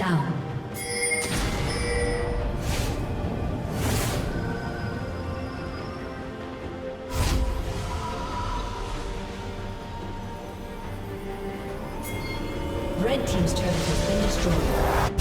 down. Red team's turret has been destroyed.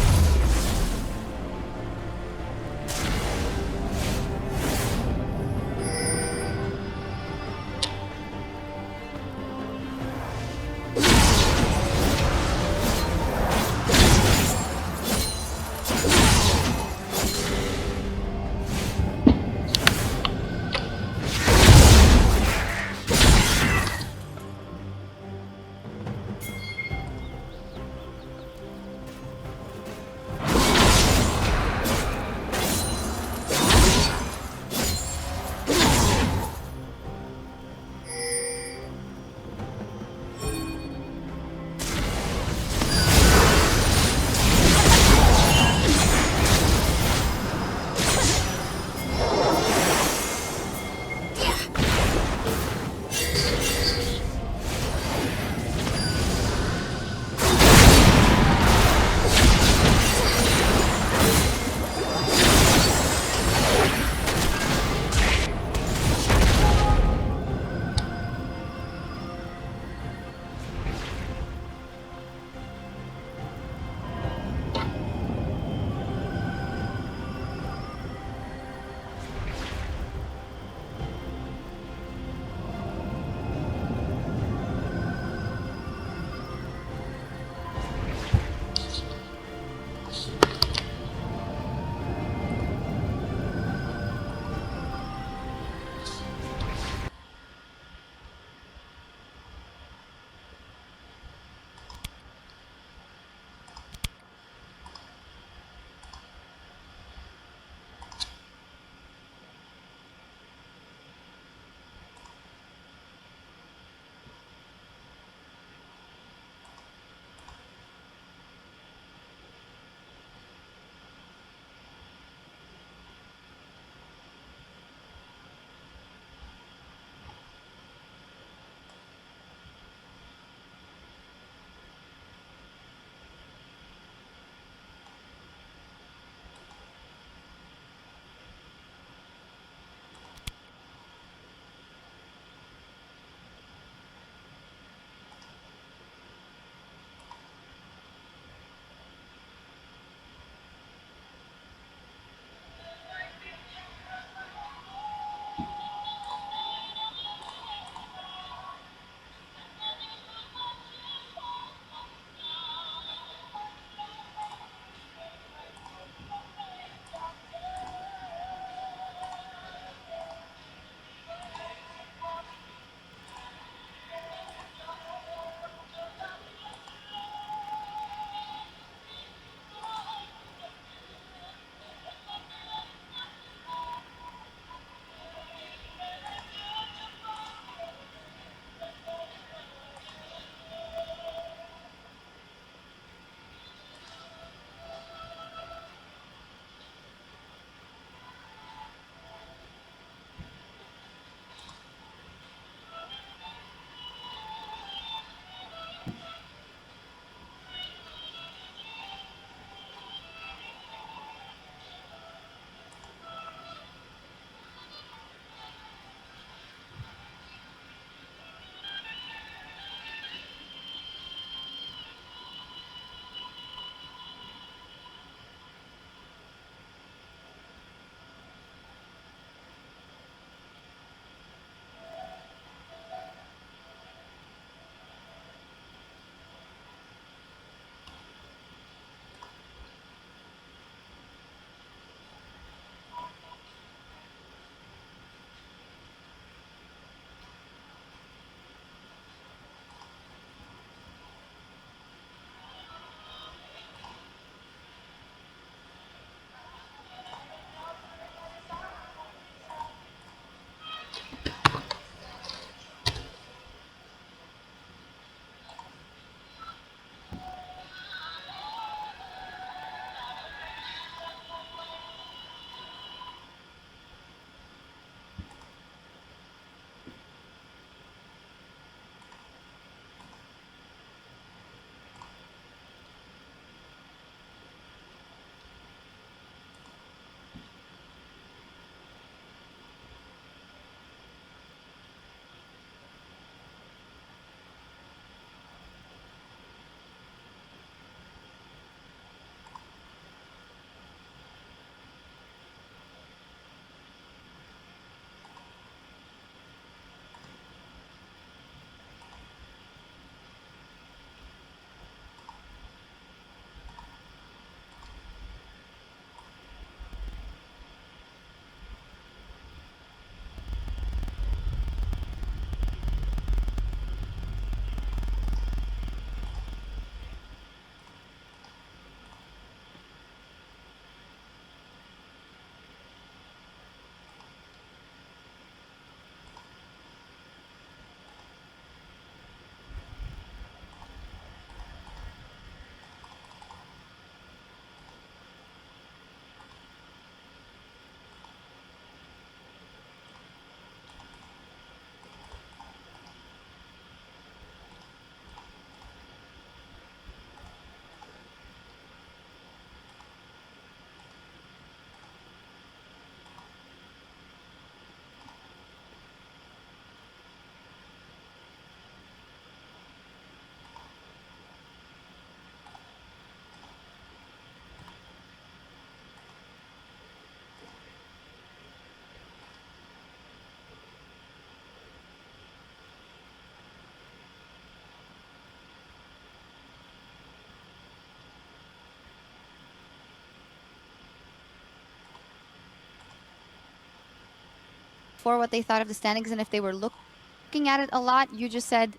for what they thought of the standings and if they were looking at it a lot. You just said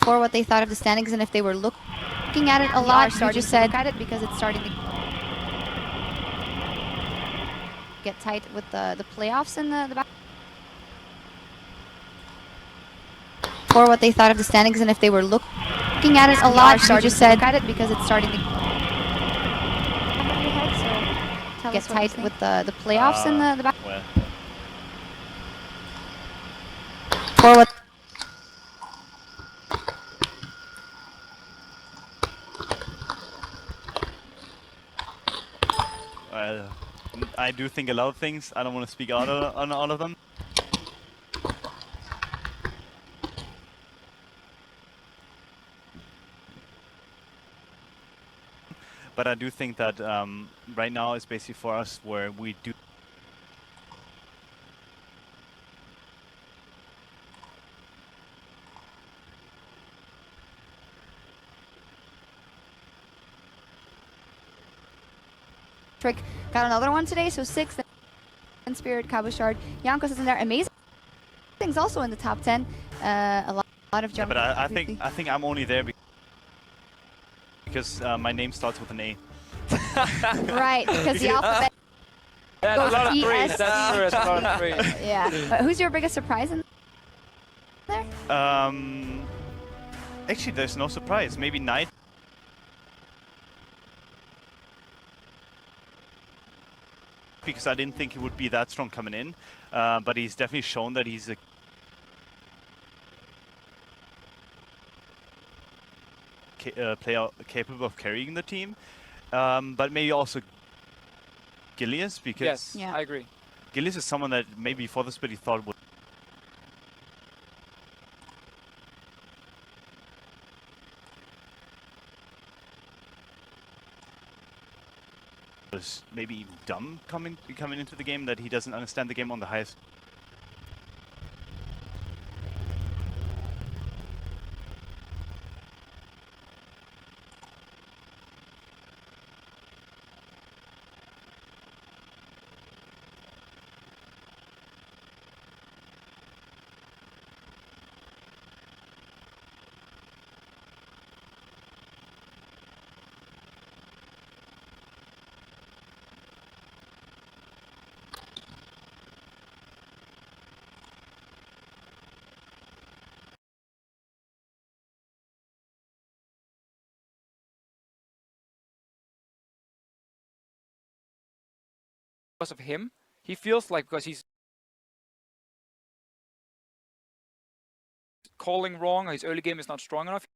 for what they thought of the standings and if they were looking at it a lot. You just said look at it because it's starting to get tight with the playoffs in the back. For what they thought of the standings and if they were looking at it a lot. You just said look at it because it's starting to get tight with the playoffs in the back. Well, For what I do think a lot of things. I don't want to speak out on all of them. But I do think that right now is basically for us where we do Trick got another one today, so 6th. And Spirit, Kabushard, Jankos is in there. Amazing things also in the top 10. A lot of jump. Yeah, but I think I'm only there because my name starts with an A. Right, because the alphabet That's goes a lot of E, threes. S, That's true. It's a lot of threes. Yeah. But who's your biggest surprise in there? Actually, there's no surprise. Maybe Knight. Because I didn't think he would be that strong coming in, but he's definitely shown that he's a player capable of carrying the team. But maybe also Gilius, because Yes, Yeah. I agree. Gilius is someone that maybe before the split he thought would was maybe even dumb coming into the game, that he doesn't understand the game on the highest. Because of him, he feels like because he's calling wrong, or his early game is not strong enough.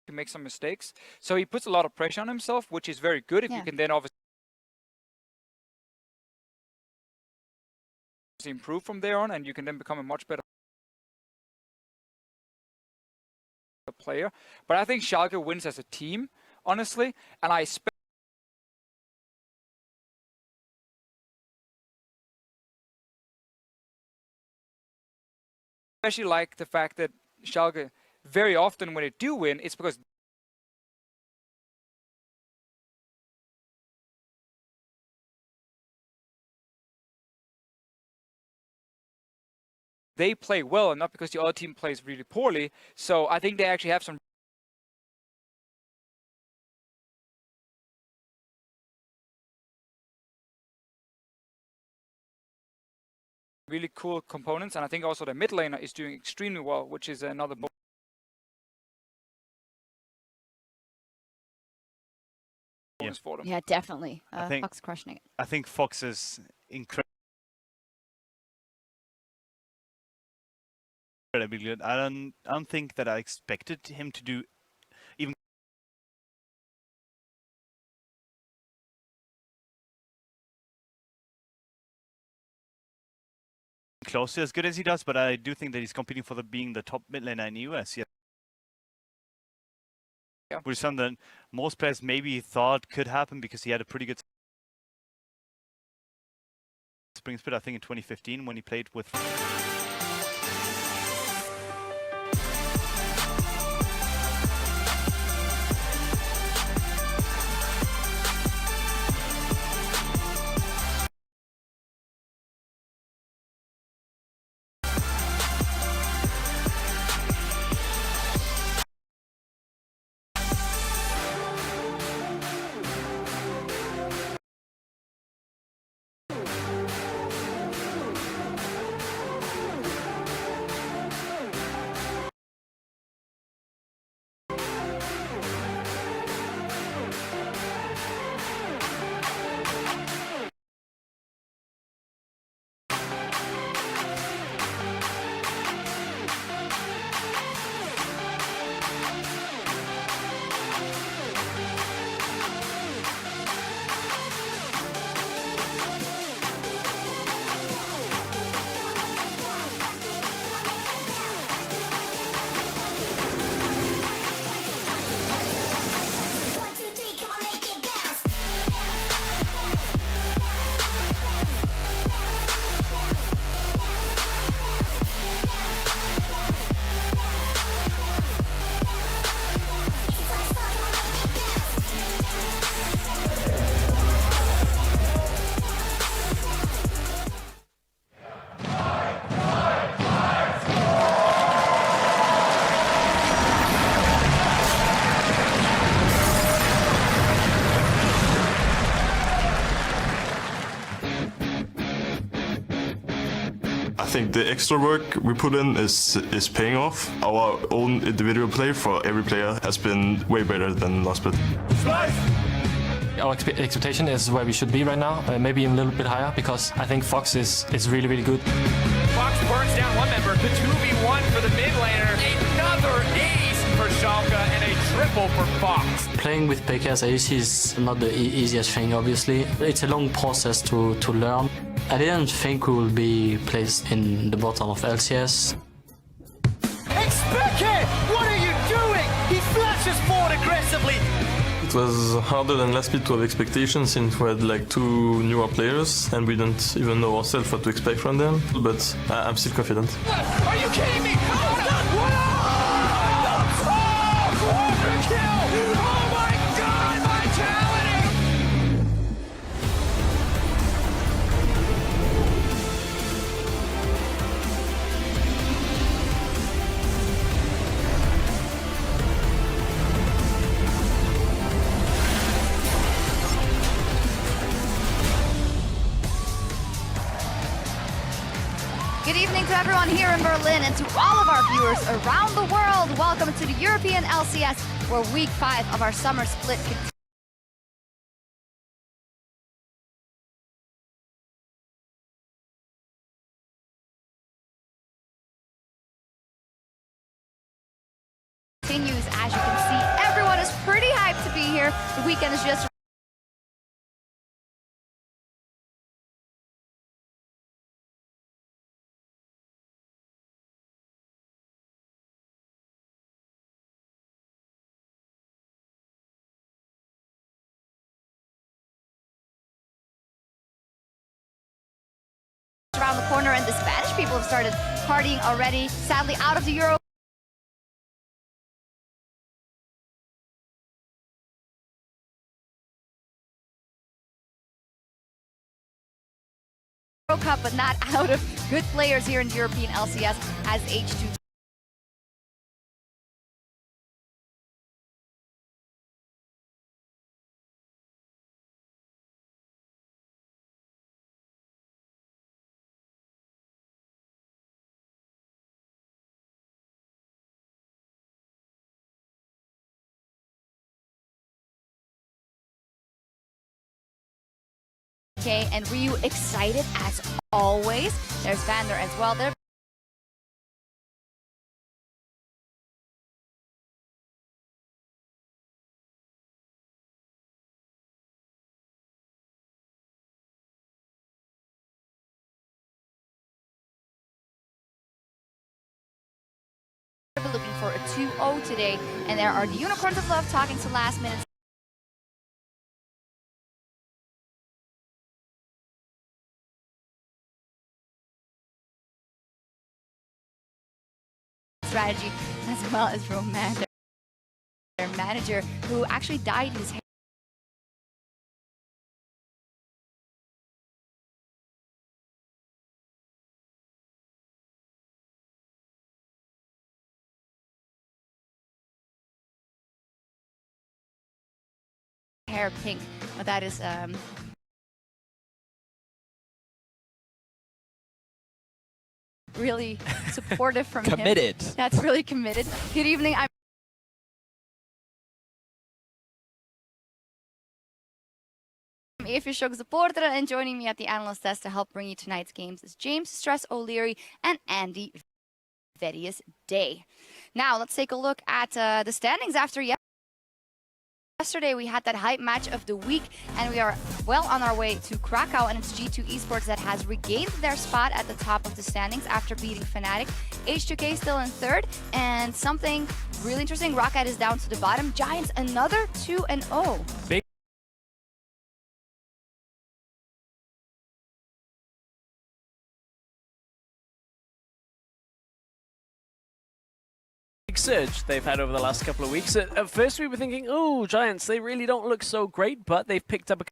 To make some mistakes, so he puts a lot of pressure on himself, which is very good if you can then obviously improve from there on, and you can then become a much better player. But I think Schalke wins as a team, honestly, and I especially like the fact that Schalke very often when they do win, it's because they play well and not because the other team plays really poorly. So I think they actually have some really cool components, and I think also the mid laner is doing extremely well, which is another bonus for them. Yeah, definitely. I think Fox crushing it. I think Fox is incredibly good. I don't think that I expected him to do even close to as good as he does, but I do think that he's competing for being the top mid laner in the US. Yeah. which is something that most players maybe thought could happen because he had a pretty good spring split, I think in 2015 when he played with... I think the extra work we put in is paying off. Our own individual play for every player has been way better than last split. Our expectation is where we should be right now, maybe even a little bit higher, because I think Fox is really, really good. Fox burns down one member, the 2v1 for the mid laner, another ace for Schalke, and a triple for Fox. Playing with PK as ace is not the easiest thing, obviously. It's a long process to learn. I didn't think we would be placed in the bottom of LCS. H2K, what are you doing? He flashes forward aggressively. It was harder than last split to have expectations since we had like two newer players and we didn't even know ourselves what to expect from them, but I'm still confident. Are you kidding me? Oh, quarter kill! Oh my god, vitality! Good evening to everyone here in Berlin and to all of our viewers around the world. Welcome to the European LCS, where week 5 of our summer split continues. As you can see, everyone is pretty hyped to be here. The weekend is just around the corner, and the Spanish people have started partying already. Sadly, out of the Euro Cup, but not out of good players here in the European LCS as H2K and Ryu excited as always. There's Vander as well. They're looking for a 2-0 today. And there are the Unicorns of Love talking to last minute strategy, as well as Roman, their manager, who actually dyed his hair pink. But that is really supportive from him. Committed. That's really committed. Good evening. I'm H2K supporter, and joining me at the analyst desk to help bring you tonight's games is James Stress O'Leary and Andy Vedius Day. Now let's take a look at the standings after yesterday. We had that hype match of the week, and we are well on our way to Krakow, and it's G2 Esports that has regained their spot at the top of the standings after beating Fnatic. H2K still in third, and something really interesting, Rocket is down to the bottom. Giants another 2-0. Big surge they've had over the last couple of weeks. At first we were thinking, oh, Giants, they really don't look so great, but they've picked up a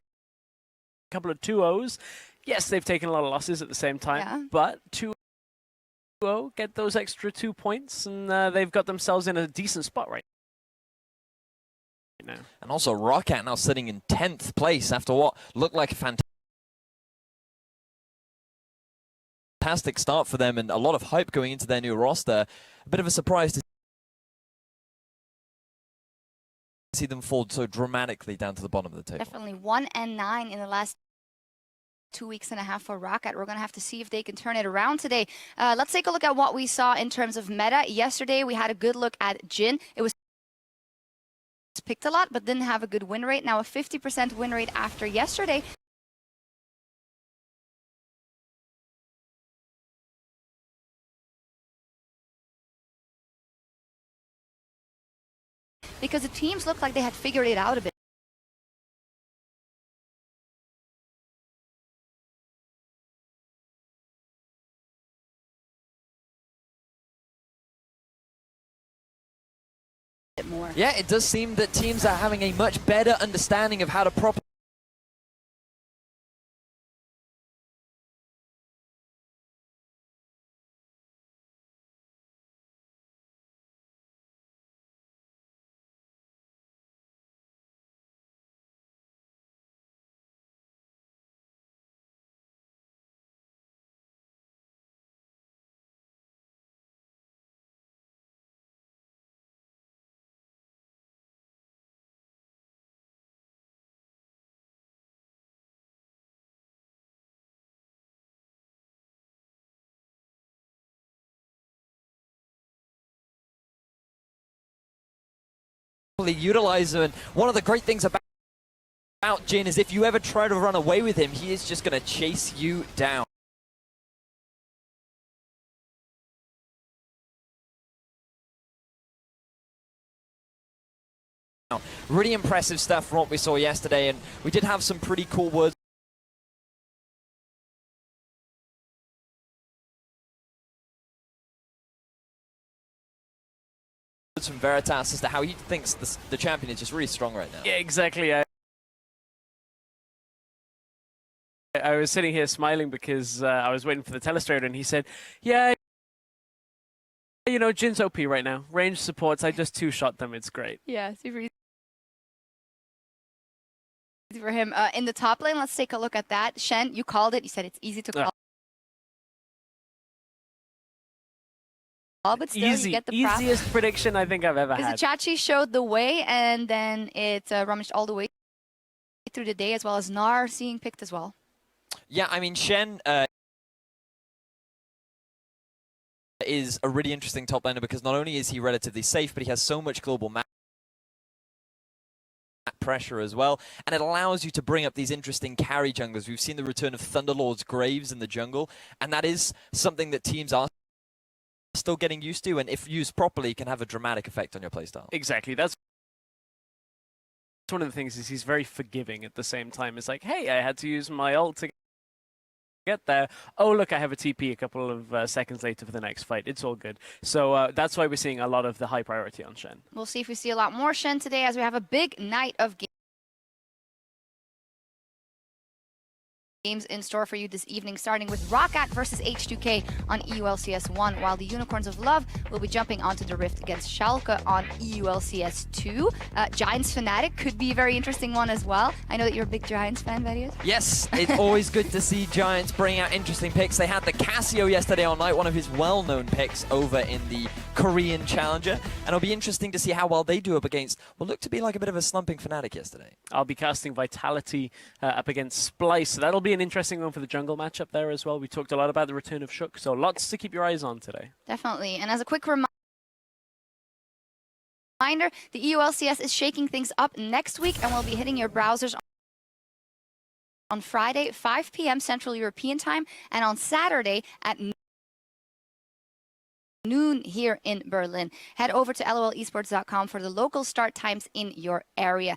couple of 2-0s. Yes, they've taken a lot of losses at the same time, but 2-0, get those extra 2 points, and they've got themselves in a decent spot right now. And also Rocket now sitting in 10th place after what looked like a fantastic start for them, and a lot of hype going into their new roster. A bit of a surprise to see them fall so dramatically down to the bottom of the table. Definitely 1-9 in the last 2.5 weeks for Rocket. We're going to have to see if they can turn it around today. Let's take a look at what we saw in terms of meta. Yesterday, we had a good look at Jhin. It was picked a lot, but didn't have a good win rate. Now a 50% win rate after yesterday. Because the teams looked like they had figured it out a bit. More. Yeah, it does seem that teams are having a much better understanding of how to properly utilize him. And one of the great things about Jhin is if you ever try to run away with him, he is just going to chase you down. Really impressive stuff from what we saw yesterday, and we did have some pretty cool words from Veritas as to how he thinks the champion is just really strong right now. Yeah, exactly. I was sitting here smiling because I was waiting for the telestrator, and he said, yeah, you know, Jin's OP right now. Range supports, I just two-shot them, it's great. Yeah, super easy for him. In the top lane, let's take a look at that. Shen, you called it. You said it's easy to call. But still, Easy, you get the easiest prediction I think I've ever had. Because Chachi showed the way, and then it rummaged all the way through the day, as well as Nar seeing picked as well. Yeah, I mean, Shen is a really interesting top laner because not only is he relatively safe, but he has so much global map pressure as well, and it allows you to bring up these interesting carry junglers. We've seen the return of Thunderlord's Graves in the jungle, and that is something that teams are still getting used to, and if used properly, can have a dramatic effect on your playstyle. Exactly. That's one of the things, is he's very forgiving at the same time. It's like, hey, I had to use my ult to get there. Oh, look, I have a TP a couple of seconds later for the next fight. It's all good. So that's why we're seeing a lot of the high priority on Shen. We'll see if we see a lot more Shen today, as we have a big night of games in store for you this evening, starting with Roccat versus H2K on EULCS 1, while the Unicorns of Love will be jumping onto the Rift against Schalke on EULCS 2. Giants Fnatic could be a very interesting one as well. I know that you're a big Giants fan, Vedius. Yes, it's always good to see Giants bring out interesting picks. They had the Casio yesterday on night, one of his well-known picks over in the Korean Challenger, and it'll be interesting to see how well they do up against what looked to be like a bit of a slumping Fnatic yesterday. I'll be casting Vitality up against Splice, so that'll be an interesting one for the jungle matchup there as well. We talked a lot about the return of Shook, so lots to keep your eyes on today. Definitely. And as a quick reminder, the EULCS is shaking things up next week, and we'll be hitting your browsers on Friday, 5 p.m. Central European Time, and on Saturday at noon here in Berlin. Head over to lolesports.com for the local start times in your area.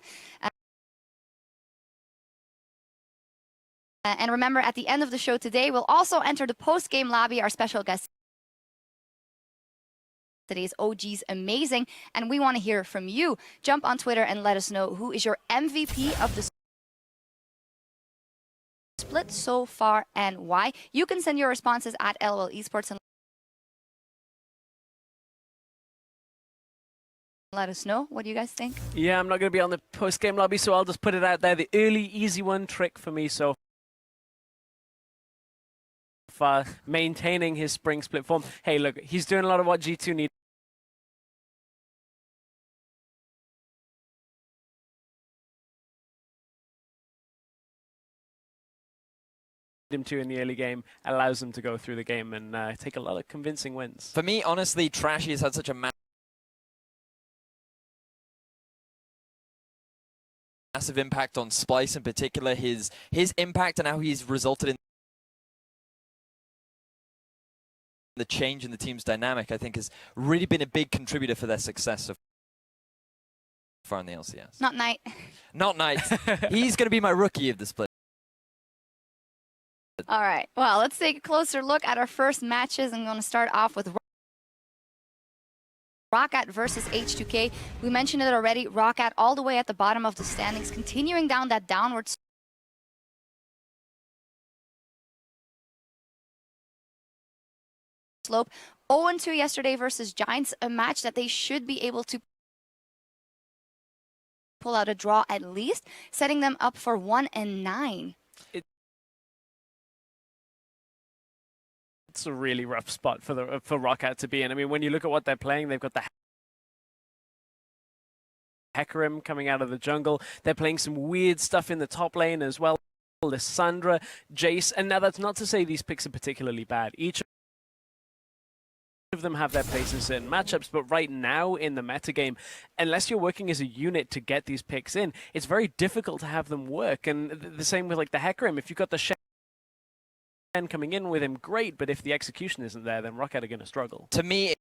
And remember, at the end of the show today, we'll also enter the post-game lobby. Our special guest today's OG's amazing, and we want to hear from you. Jump on Twitter and let us know who is your MVP of the split so far and why. You can send your responses at LOL Esports and let us know. What do you guys think? Yeah, I'm not going to be on the post-game lobby, so I'll just put it out there. The early, easy one trick for me so far, maintaining his spring split form. Hey, look, he's doing a lot of what G2 needs. Him to in the early game, allows them to go through the game and take a lot of convincing wins. For me, honestly, Trashy has had such a massive impact on Splice in particular. His impact and how he's resulted in the change in the team's dynamic, I think, has really been a big contributor for their success so far in the LCS. Not Knight. Not Knight. He's going to be my rookie of the split. All right. Well, let's take a closer look at our first matches. I'm going to start off with Roccat versus H2K. We mentioned it already. Roccat all the way at the bottom of the standings, continuing down that downward slope. 0-2 yesterday versus Giants, a match that they should be able to pull out a draw at least, setting them up for 1-9. It's a really rough spot for Roccat to be in. I mean, when you look at what they're playing, they've got the Hecarim coming out of the jungle. They're playing some weird stuff in the top lane as well. Lissandra, Jace, and now that's not to say these picks are particularly bad. Each of them have their place in certain matchups, but right now in the metagame, unless you're working as a unit to get these picks in, it's very difficult to have them work. And the same with like the Hecarim. If you've got the Shen coming in with him, great, but if the execution isn't there, then Roccat are going to struggle. To me,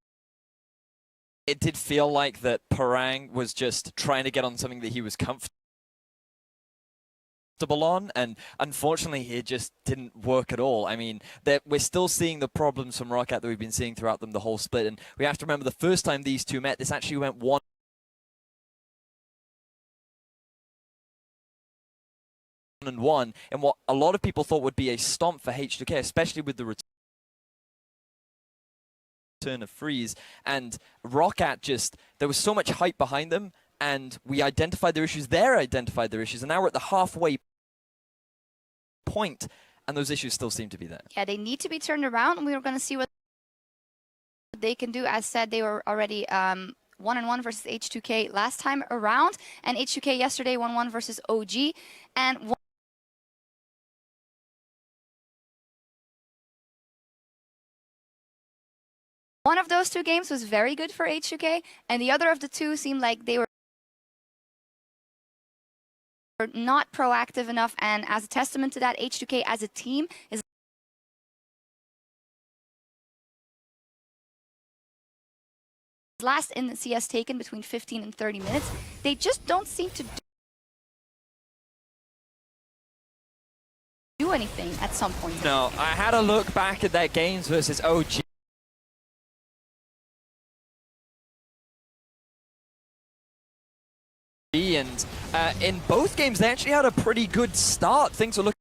it did feel like that Parang was just trying to get on something that he was comfortable on, and unfortunately it just didn't work at all. I mean, we're still seeing the problems from Roccat that we've been seeing throughout them the whole split, and we have to remember the first time these two met, this actually went 1-1, and what a lot of people thought would be a stomp for H2K, especially with the return of Freeze. And Roccat just, there was so much hype behind them, and we identified their issues, they identified their issues, and now we're at the halfway point, and those issues still seem to be there. Yeah, they need to be turned around, and we are going to see what they can do. As said, they were already 1-1 versus H2K last time around, and H2K yesterday 1-1 versus OG, and one of those two games was very good for H2K, and the other of the two seemed like they were not proactive enough. And as a testament to that, H2K as a team is last in the CS taken between 15 and 30 minutes. They just don't seem to do anything at some point. No, I had a look back at their games versus OG. And in both games, they actually had a pretty good start. Things were looking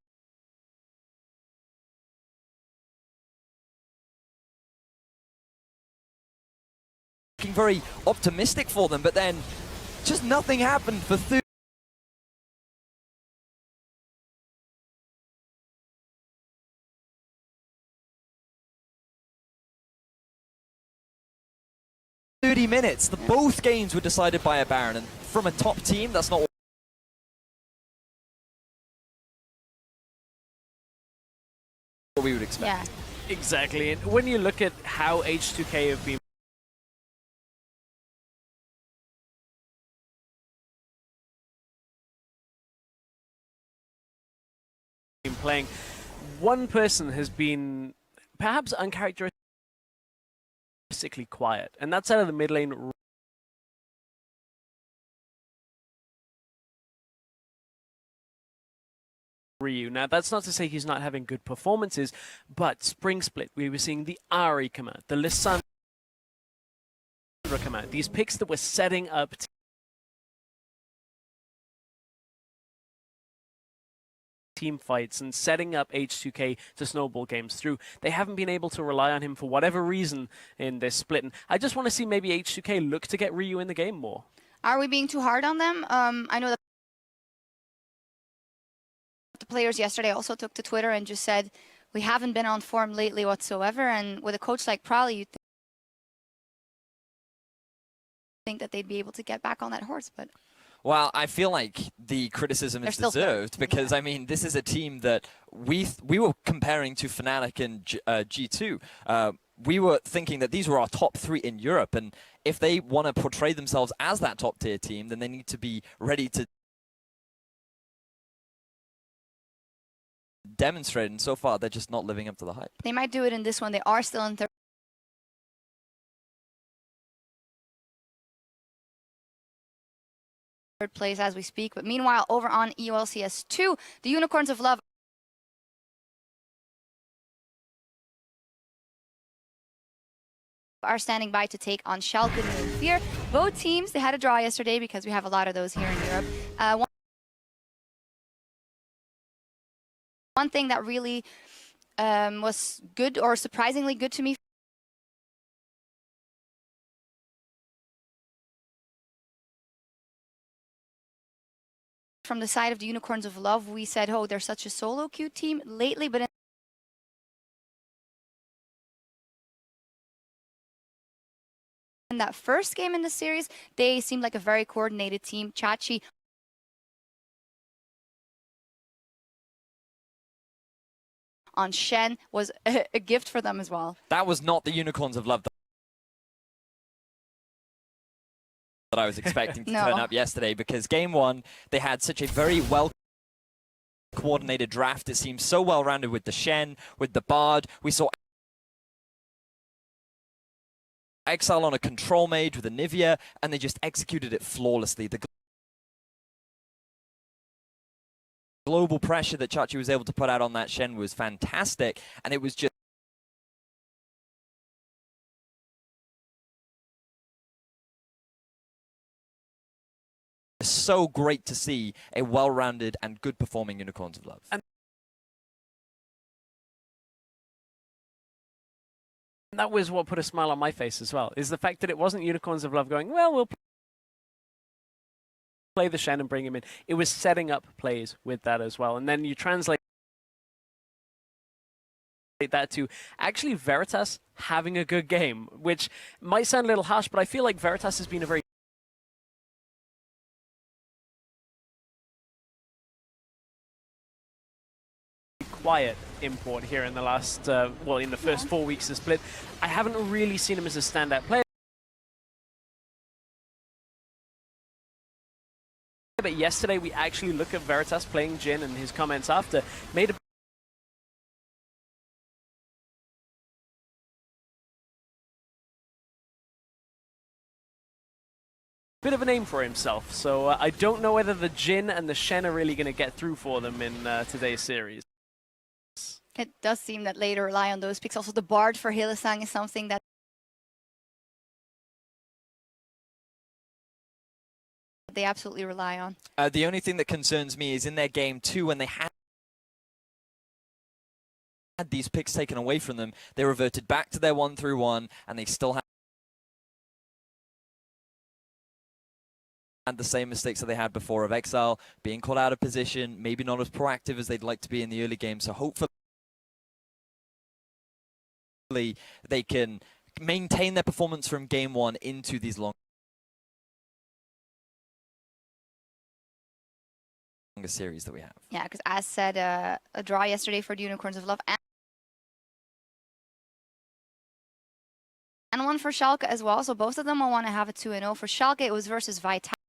very optimistic for them, but then just nothing happened for 30 minutes. Both games were decided by a Baron, and from a top team, that's not what we would expect. Yeah. Exactly. And when you look at how H2K have been playing, one person has been perhaps uncharacteristically quiet, and that's out of the mid lane. Ryu. Now, that's not to say he's not having good performances, but Spring Split, we were seeing the Ari come out, the Lissandra come out, these picks that were setting up team fights and setting up H2K to snowball games through. They haven't been able to rely on him for whatever reason in this split. And I just want to see maybe H2K look to get Ryu in the game more. Are we being too hard on them? I know that the players yesterday also took to Twitter and just said, we haven't been on form lately whatsoever. And with a coach like Prowley, you'd think that they'd be able to get back on that horse, but... Well, I feel like the criticism is deserved because, I mean, this is a team that we were comparing to Fnatic and G2. We were thinking that these were our top 3 in Europe, and if they want to portray themselves as that top-tier team, then they need to be ready to demonstrate, and so far they're just not living up to the hype. They might do it in this one. They are still in third place as we speak, but meanwhile over on EULCS 2, the Unicorns of Love are standing by to take on Schalke and Fear. Both teams, they had a draw yesterday because we have a lot of those here in Europe. One thing that really was good or surprisingly good to me from the side of the Unicorns of Love, we said, oh, they're such a solo queue team lately, but in that first game in the series, they seemed like a very coordinated team. Chachi on Shen was a gift for them as well. That was not the Unicorns of Love that I was expecting to turn up yesterday, because game 1, they had such a very well-coordinated draft. It seemed so well-rounded with the Shen, with the Bard. We saw Exile on a control mage with a Nivea, and they just executed it flawlessly. The global pressure that Chachi was able to put out on that Shen was fantastic, and it was just so great to see a well-rounded and good-performing Unicorns of Love. And that was what put a smile on my face as well, is the fact that it wasn't Unicorns of Love going, well, we'll play the Shen and bring him in. It was setting up plays with that as well. And then you translate that to actually Veritas having a good game, which might sound a little harsh, but I feel like Veritas has been a very quiet import here in the last, well, in the first 4 weeks of split. I haven't really seen him as a standout player. But yesterday we actually look at Veritas playing Jhin, and his comments after made a bit of a name for himself. So I don't know whether the Jin and the Shen are really going to get through for them in today's series. It does seem that later rely on those picks. Also, the Bard for Hylissang is something that they absolutely rely on. The only thing that concerns me is in their game 2, when they had these picks taken away from them, they reverted back to their 1-through-1, and they still had the same mistakes that they had before of Exile, being caught out of position, maybe not as proactive as they'd like to be in the early game. So hopefully they can maintain their performance from game 1 into these longer series that we have. Yeah, because as said, a draw yesterday for the Unicorns of Love and one for Schalke as well. So both of them will want to have a 2-0. For Schalke, it was versus Vitality.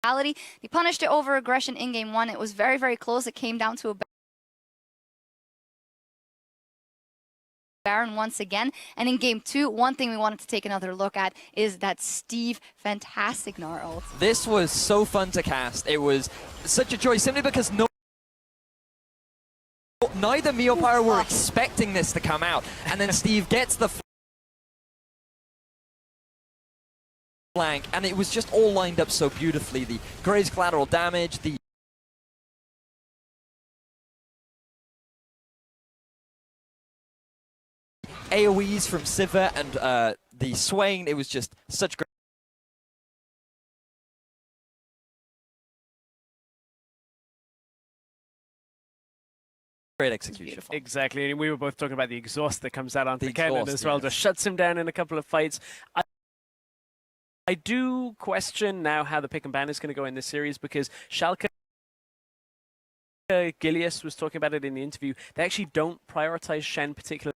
They punished it over aggression in game 1. It was very, very close. It came down to a Baron once again. And in game 2, one thing we wanted to take another look at is that Steve fantastic Gnar ult. This was so fun to cast. It was such a joy simply because neither me or Pyro were expecting this to come out. And then Steve gets the flank, and it was just all lined up so beautifully. The Gray's collateral damage, the AoEs from Sivir, and the Swain. It was just such great execution. Exactly, and we were both talking about the exhaust that comes out onto The Kennen exhaust, as well, yes. just shuts him down in a couple of fights. I do question now how the pick and ban is going to go in this series, because Schalke, Gilius was talking about it in the interview, they actually don't prioritize Shen particularly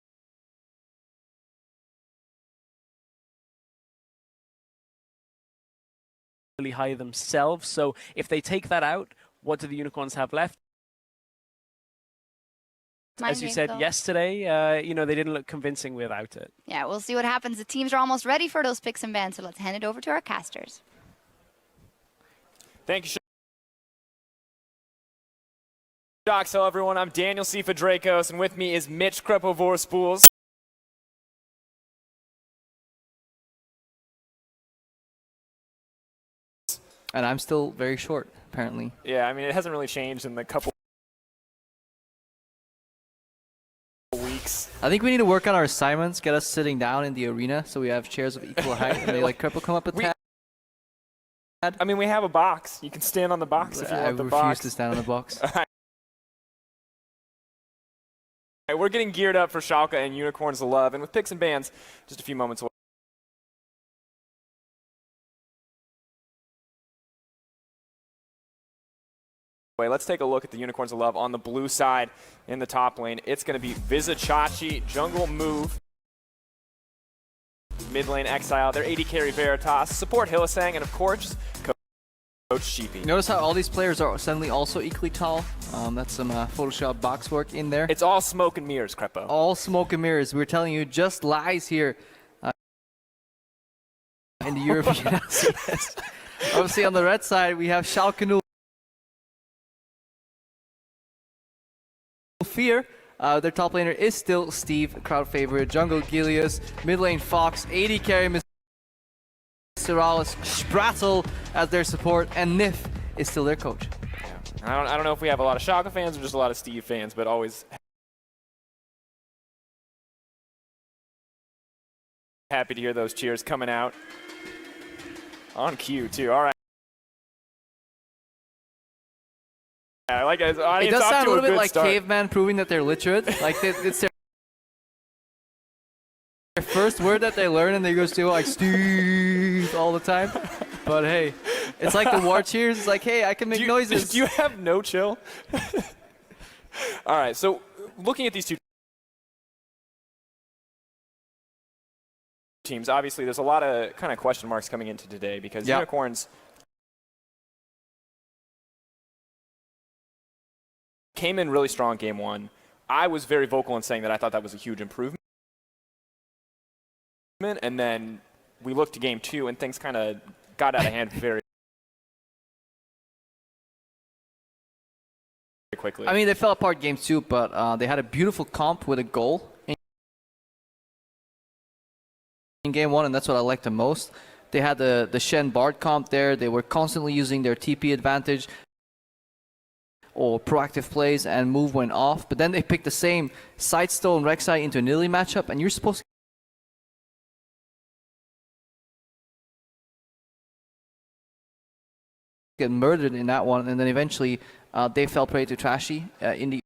high themselves. So if they take that out, what do the Unicorns have left? As you said yesterday, you know, they didn't look convincing without it. Yeah, we'll see what happens. The teams are almost ready for those picks and bans, so let's hand it over to our casters. Thank you, Shocks. Hello, everyone. I'm Daniel Sifa Dracos, and with me is Mitch Krepovor-Spools. And I'm still very short, apparently. Yeah, I mean, it hasn't really changed in the couple weeks. I think we need to work on our assignments, get us sitting down in the arena so we have chairs of equal height, and they like Cripple come up a tad. I mean, we have a box. You can stand on the box if you want the box. I refuse to stand on the box. All right, we're getting geared up for Schalke and Unicorns of Love, and with picks and bans, just a few moments away. Let's take a look at the Unicorns of Love on the blue side in the top lane. It's going to be Vizichachi, jungle move, mid lane Exile, their AD carry Veritas, support Hylissang, and of course, Coach Sheepy. Notice how all these players are suddenly also equally tall. That's some Photoshop box work in there. It's all smoke and mirrors, Crepo. All smoke and mirrors. We're telling you just lies here in the European LCS. Obviously on the red side, we have Schalke Fear. Their top laner is still Steve, crowd favorite. Jungle Gilius, mid lane Fox, AD carry Misteralis, Sprattle as their support, and Nif is still their coach. Yeah. I don't know if we have a lot of Schalke fans or just a lot of Steve fans, but always happy to hear those cheers coming out on cue too. All right. I like it. It does sound a little bit like caveman proving that they're literate. Like it's their first word that they learn, and they go still like Steve all the time. But hey, it's like the war cheers. It's like, hey, I can make noises. Do you have no chill? All right. So looking at these two teams, obviously there's a lot of kind of question marks coming into today because Unicorns came in really strong game 1. I was very vocal in saying that I thought that was a huge improvement. And then we looked to game 2 and things kind of got out of hand very quickly. I mean, they fell apart game 2, but they had a beautiful comp with a goal in game 1, and that's what I liked the most. They had the Shen Bard comp there. They were constantly using their TP advantage or proactive plays, and move went off. But then they picked the same Sightstone Rek'Sai into Nilly matchup, and you're supposed to get murdered in that one, and then eventually they fell prey to Trashy in the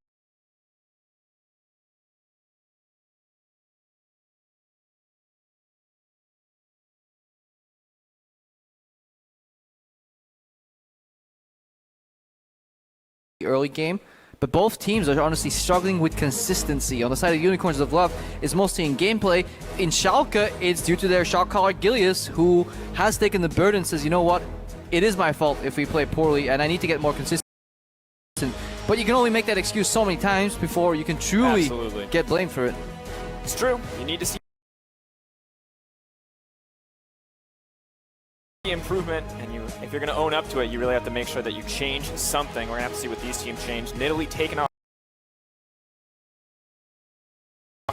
early game. But both teams are honestly struggling with consistency. On the side of Unicorns of Love, it's mostly in gameplay. In Schalke, it's due to their shot caller Gilius, who has taken the burden and says, you know what, it is my fault if we play poorly and I need to get more consistent. But you can only make that excuse so many times before you can truly get blamed for it. It's true. You need to see improvement, and if you're going to own up to it, you really have to make sure that you change something. We're going to have to see what these teams change. Nidalee taken off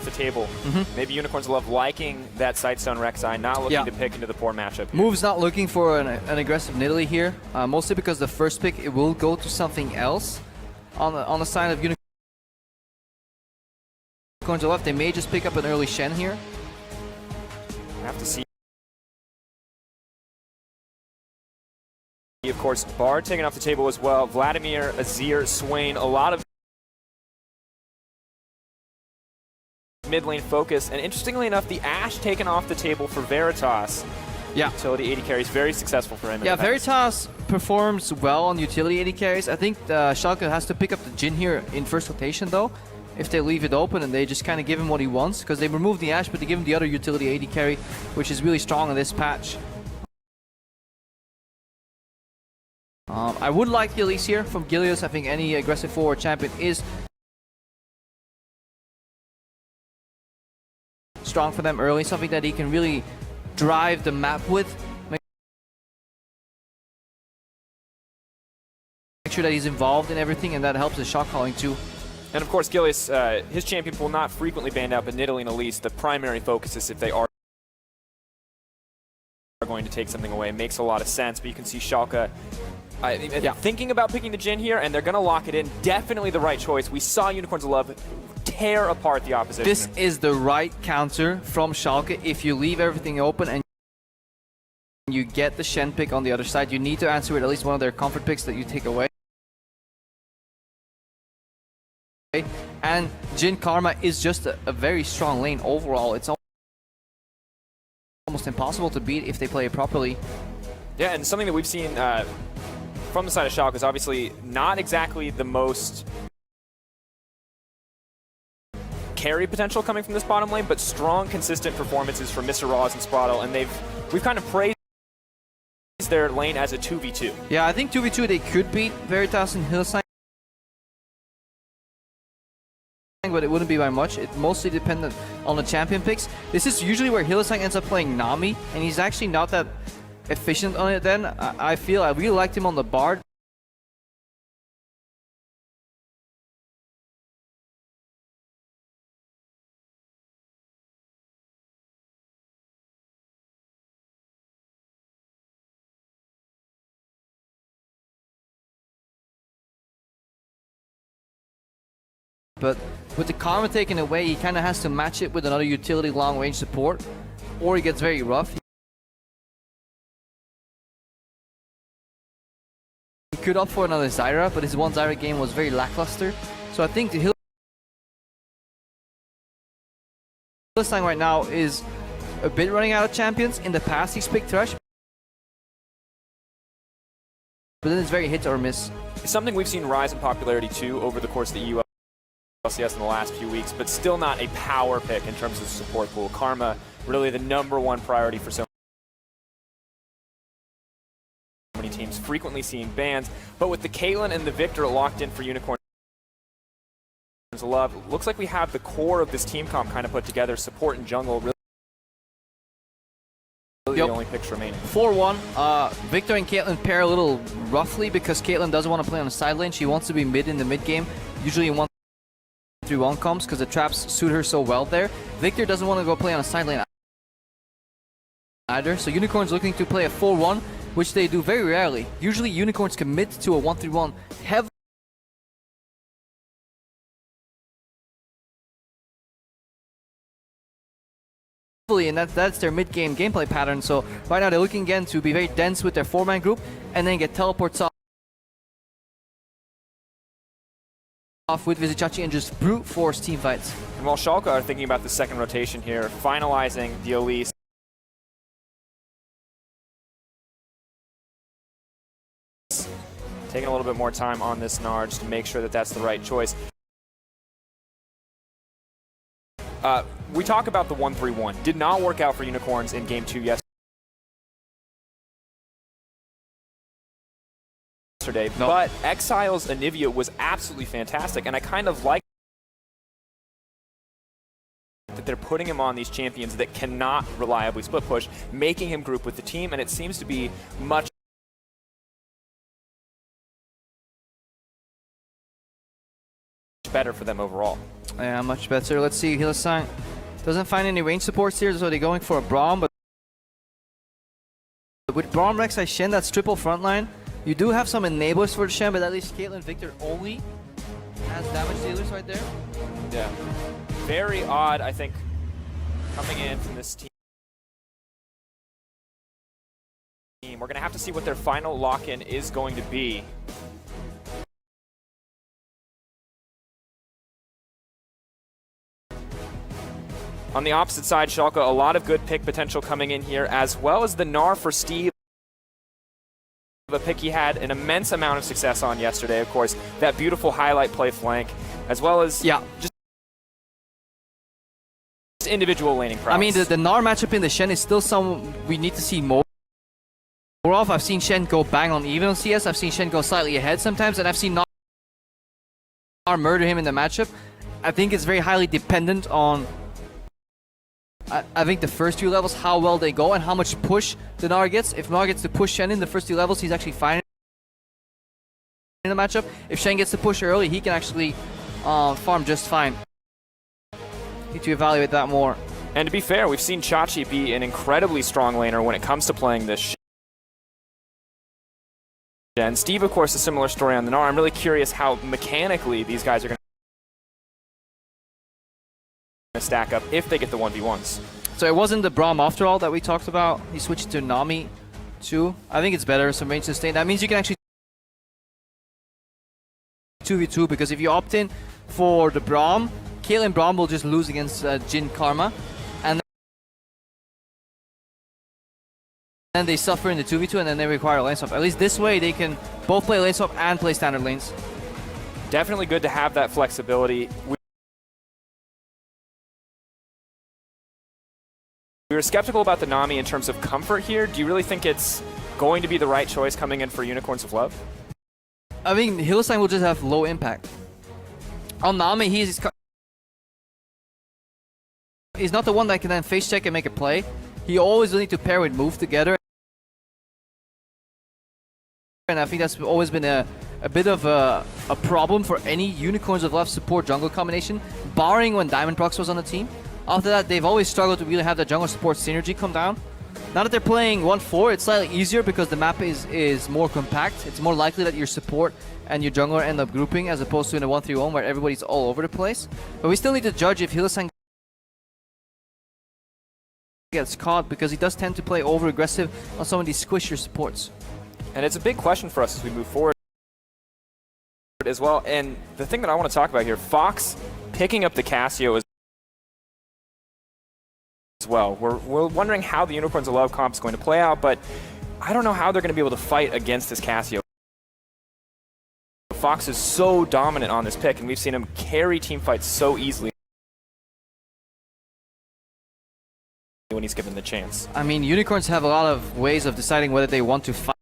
the table. Maybe Unicorns Love liking that Sightstone Rek'Sai, not looking to pick into the poor matchup here. Move's not looking for an aggressive Nidalee here, mostly because the first pick, it will go to something else on the side of Unicorns Love. They may just pick up an early Shen here. We'll have to see. Of course, Bard taken off the table as well. Vladimir, Azir, Swain, a lot of mid lane focus. And interestingly enough, the Ashe taken off the table for Veritas. Yeah. Utility 80 carries, very successful for him. Yeah, Veritas performs well on utility 80 carries. I think Schalke has to pick up the Jhin here in first rotation though, if they leave it open and they just kind of give him what he wants, because they removed the Ashe, but they give him the other utility 80 carry, which is really strong in this patch. I would like the Elise here from Gilius. I think any aggressive forward champion is strong for them early, something that he can really drive the map with. Make sure that he's involved in everything, and that helps his shot calling too. And of course, Gilius, his champion pool not frequently banned out, but Nidalee and Elise, the primary focus is if they are going to take something away. It makes a lot of sense, but you can see Schalke thinking about picking the Jhin here, and they're going to lock it in. Definitely the right choice. We saw Unicorns of Love tear apart the opposition. This is the right counter from Schalke. If you leave everything open and you get the Shen pick on the other side, you need to answer with at least one of their comfort picks that you take away. And Jhin Karma is just a very strong lane overall. It's almost impossible to beat if they play it properly. Yeah, and something that we've seen from the side of Schalke is obviously not exactly the most carry potential coming from this bottom lane, but strong, consistent performances from Mr. Roz and Spraddle, and we've kind of praised their lane as a 2v2. Yeah, I think 2v2 they could beat Veritas and Hillside, but it wouldn't be by much. It's mostly dependent on the champion picks. This is usually where Hillside ends up playing Nami, and he's actually not that efficient on it then. I feel I really liked him on the Bard. But with the Karma taken away, he kind of has to match it with another utility long-range support, or he gets very rough. He could opt for another Zyra, but his one Zyra game was very lackluster. So I think the Hillside right now is a bit running out of champions. In the past, he's picked Thresh, but then it's very hit or miss. It's something we've seen rise in popularity too over the course of the EU LCS in the last few weeks, but still not a power pick in terms of support pool. Karma, really the #1 priority for so many teams, frequently seeing bans. But with the Caitlyn and the Victor locked in for Unicorns of Love, looks like we have the core of this team comp kind of put together. Support and jungle really The only picks remaining. 4-1. Victor and Caitlyn pair a little roughly because Caitlyn doesn't want to play on the side lane. She wants to be mid in the mid game, usually in 1-3-1 comps because the traps suit her so well there. Victor doesn't want to go play on a side lane either. So Unicorns looking to play a 4-1, which they do very rarely. Usually Unicorns commit to a 1-3-1 heavily. And that's their mid-game gameplay pattern. So right now they're looking again to be very dense with their 4-man group and then get teleports off with Vizicachi and just brute force team fights. And while Schalke are thinking about the second rotation here, finalizing the Elise. Taking a little bit more time on this Gnar just to make sure that that's the right choice. We talk about the 1-3-1. Did not work out for Unicorns in Game 2 yesterday, but Exile's Anivia was absolutely fantastic, and I kind of like that they're putting him on these champions that cannot reliably split push, making him group with the team, and it seems to be much better for them overall. Yeah, much better. Let's see, Hylissang doesn't find any range supports here, so they're going for a Braum, but with Braum, Rek'Sai, Shen, that's triple frontline. You do have some enablers for the Shen, but at least Caitlyn Victor only has damage dealers right there. Yeah. Very odd, I think, coming in from this team. We're going to have to see what their final lock-in is going to be. On the opposite side, Schalke, a lot of good pick potential coming in here, as well as the Gnar for Steve. A pick he had an immense amount of success on yesterday, of course. That beautiful highlight play flank, as well as just individual laning prowess. I mean, the Gnar matchup in the Shen is still some we need to see more of. I've seen Shen go bang on even on CS. I've seen Shen go slightly ahead sometimes, and I've seen Gnar murder him in the matchup. I think it's very highly dependent on I think the first few levels, how well they go and how much push the Gnar gets. If Gnar gets to push Shen in the first few levels, he's actually fine in the matchup. If Shen gets to push early, he can actually farm just fine. Need to evaluate that more. And to be fair, we've seen Chachi be an incredibly strong laner when it comes to playing this Shen. Steve, of course, a similar story on the Gnar. I'm really curious how mechanically these guys are going to stack up if they get the 1v1s. So it wasn't the Braum after all that we talked about. He switched to Nami too. I think it's better, some range sustain. That means you can actually 2v2 because if you opt in for the Braum, Caitlyn Braum will just lose against Jhin Karma. And then they suffer in the 2v2 and then they require a lane swap. At least this way they can both play lane swap and play standard lanes. Definitely good to have that flexibility. We were skeptical about the Nami in terms of comfort here. Do you really think it's going to be the right choice coming in for Unicorns of Love? I mean, Hylissang will just have low impact. On Nami, he's not the one that can then face check and make a play. He always will need to pair with move together. And I think that's always been a bit of a problem for any Unicorns of Love support jungle combination, barring when Diamond Prox was on the team. After that, they've always struggled to really have the jungle support synergy come down. Now that they're playing 1-4, it's slightly easier because the map is more compact. It's more likely that your support and your jungler end up grouping as opposed to in a 1-3-1 where everybody's all over the place. But we still need to judge if Hylissang gets caught because he does tend to play over-aggressive on some of these squishier supports. And it's a big question for us as we move forward as well. And the thing that I want to talk about here, Fox picking up the Casio as well. We're wondering how the Unicorns of Love comp is going to play out, but I don't know how they're going to be able to fight against this Casio. Fox is so dominant on this pick, and we've seen him carry team fights so easily when he's given the chance. I mean, Unicorns have a lot of ways of deciding whether they want to fight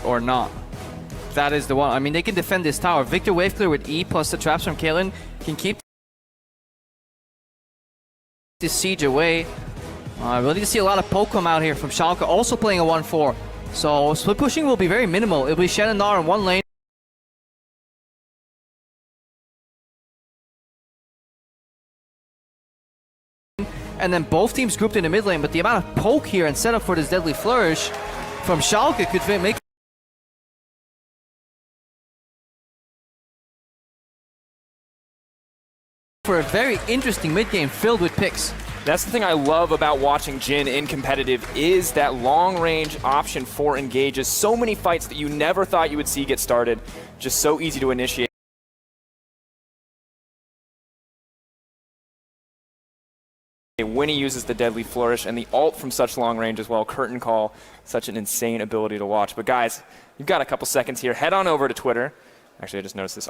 or not. that is the one. I mean, they can defend this tower. Victor wave clear with E plus the traps from Caitlyn can keep this siege away. We'll need to see a lot of poke come out here from Schalke, also playing a 1-4. So split pushing will be very minimal. It'll be Shen and Gnar in one lane. And then both teams grouped in the mid lane, but the amount of poke here and setup for this deadly flourish from Schalke could make for a very interesting mid game filled with picks. That's the thing I love about watching Jhin in competitive is that long-range option for engages. So many fights that you never thought you would see get started. Just so easy to initiate. When he uses the Deadly Flourish and the ult from such long range as well, Curtain Call, such an insane ability to watch. But guys, you've got a couple seconds here. Head on over to Twitter. Actually, I just noticed this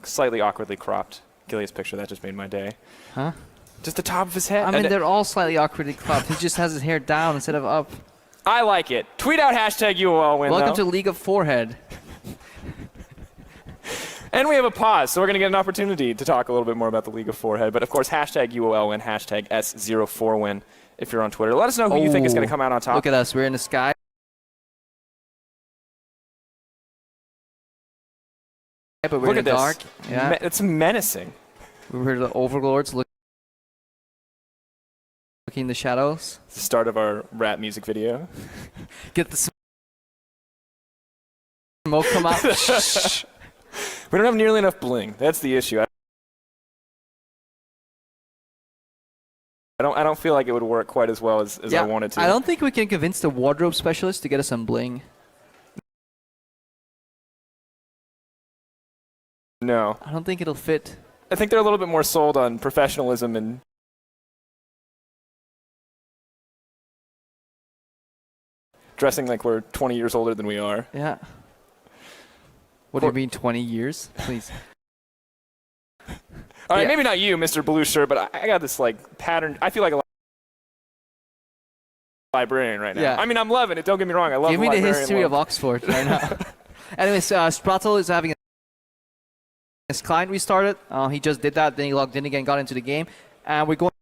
slightly awkwardly cropped Gilius picture. That just made my day. Huh? Just the top of his head. I mean, they're all slightly awkwardly cropped. He just has his hair down instead of up. I like it. Tweet out #UOL win. Welcome to League of Forehead. And we have a pause, so we're going to get an opportunity to talk a little bit more about the League of Forehead. But of course, #UOL win, #S04 win if you're on Twitter. Let us know who you think is going to come out on top. Look at us. We're in the sky. But we're Look in at the this. dark. Yeah. It's menacing. We heard the Overlords looking in the shadows. It's the start of our rap music video. Get the smoke come out. We don't have nearly enough bling. That's the issue. I don't feel like it would work quite as well as I wanted to. I don't think we can convince the wardrobe specialist to get us some bling. No. I don't think it'll fit. I think they're a little bit more sold on professionalism and dressing like we're 20 years older than we are. Yeah. What do you mean 20 years? Please. All right, maybe not you, Mr. Blue Shirt, but I got this like pattern. I feel like a librarian right now. Yeah. I mean, I'm loving it. Don't get me wrong. I love Give me the librarian history love. of Oxford right now. Anyways, Sprattle is having his client restarted. He just did that. Then he logged in again, got into the game. And we're going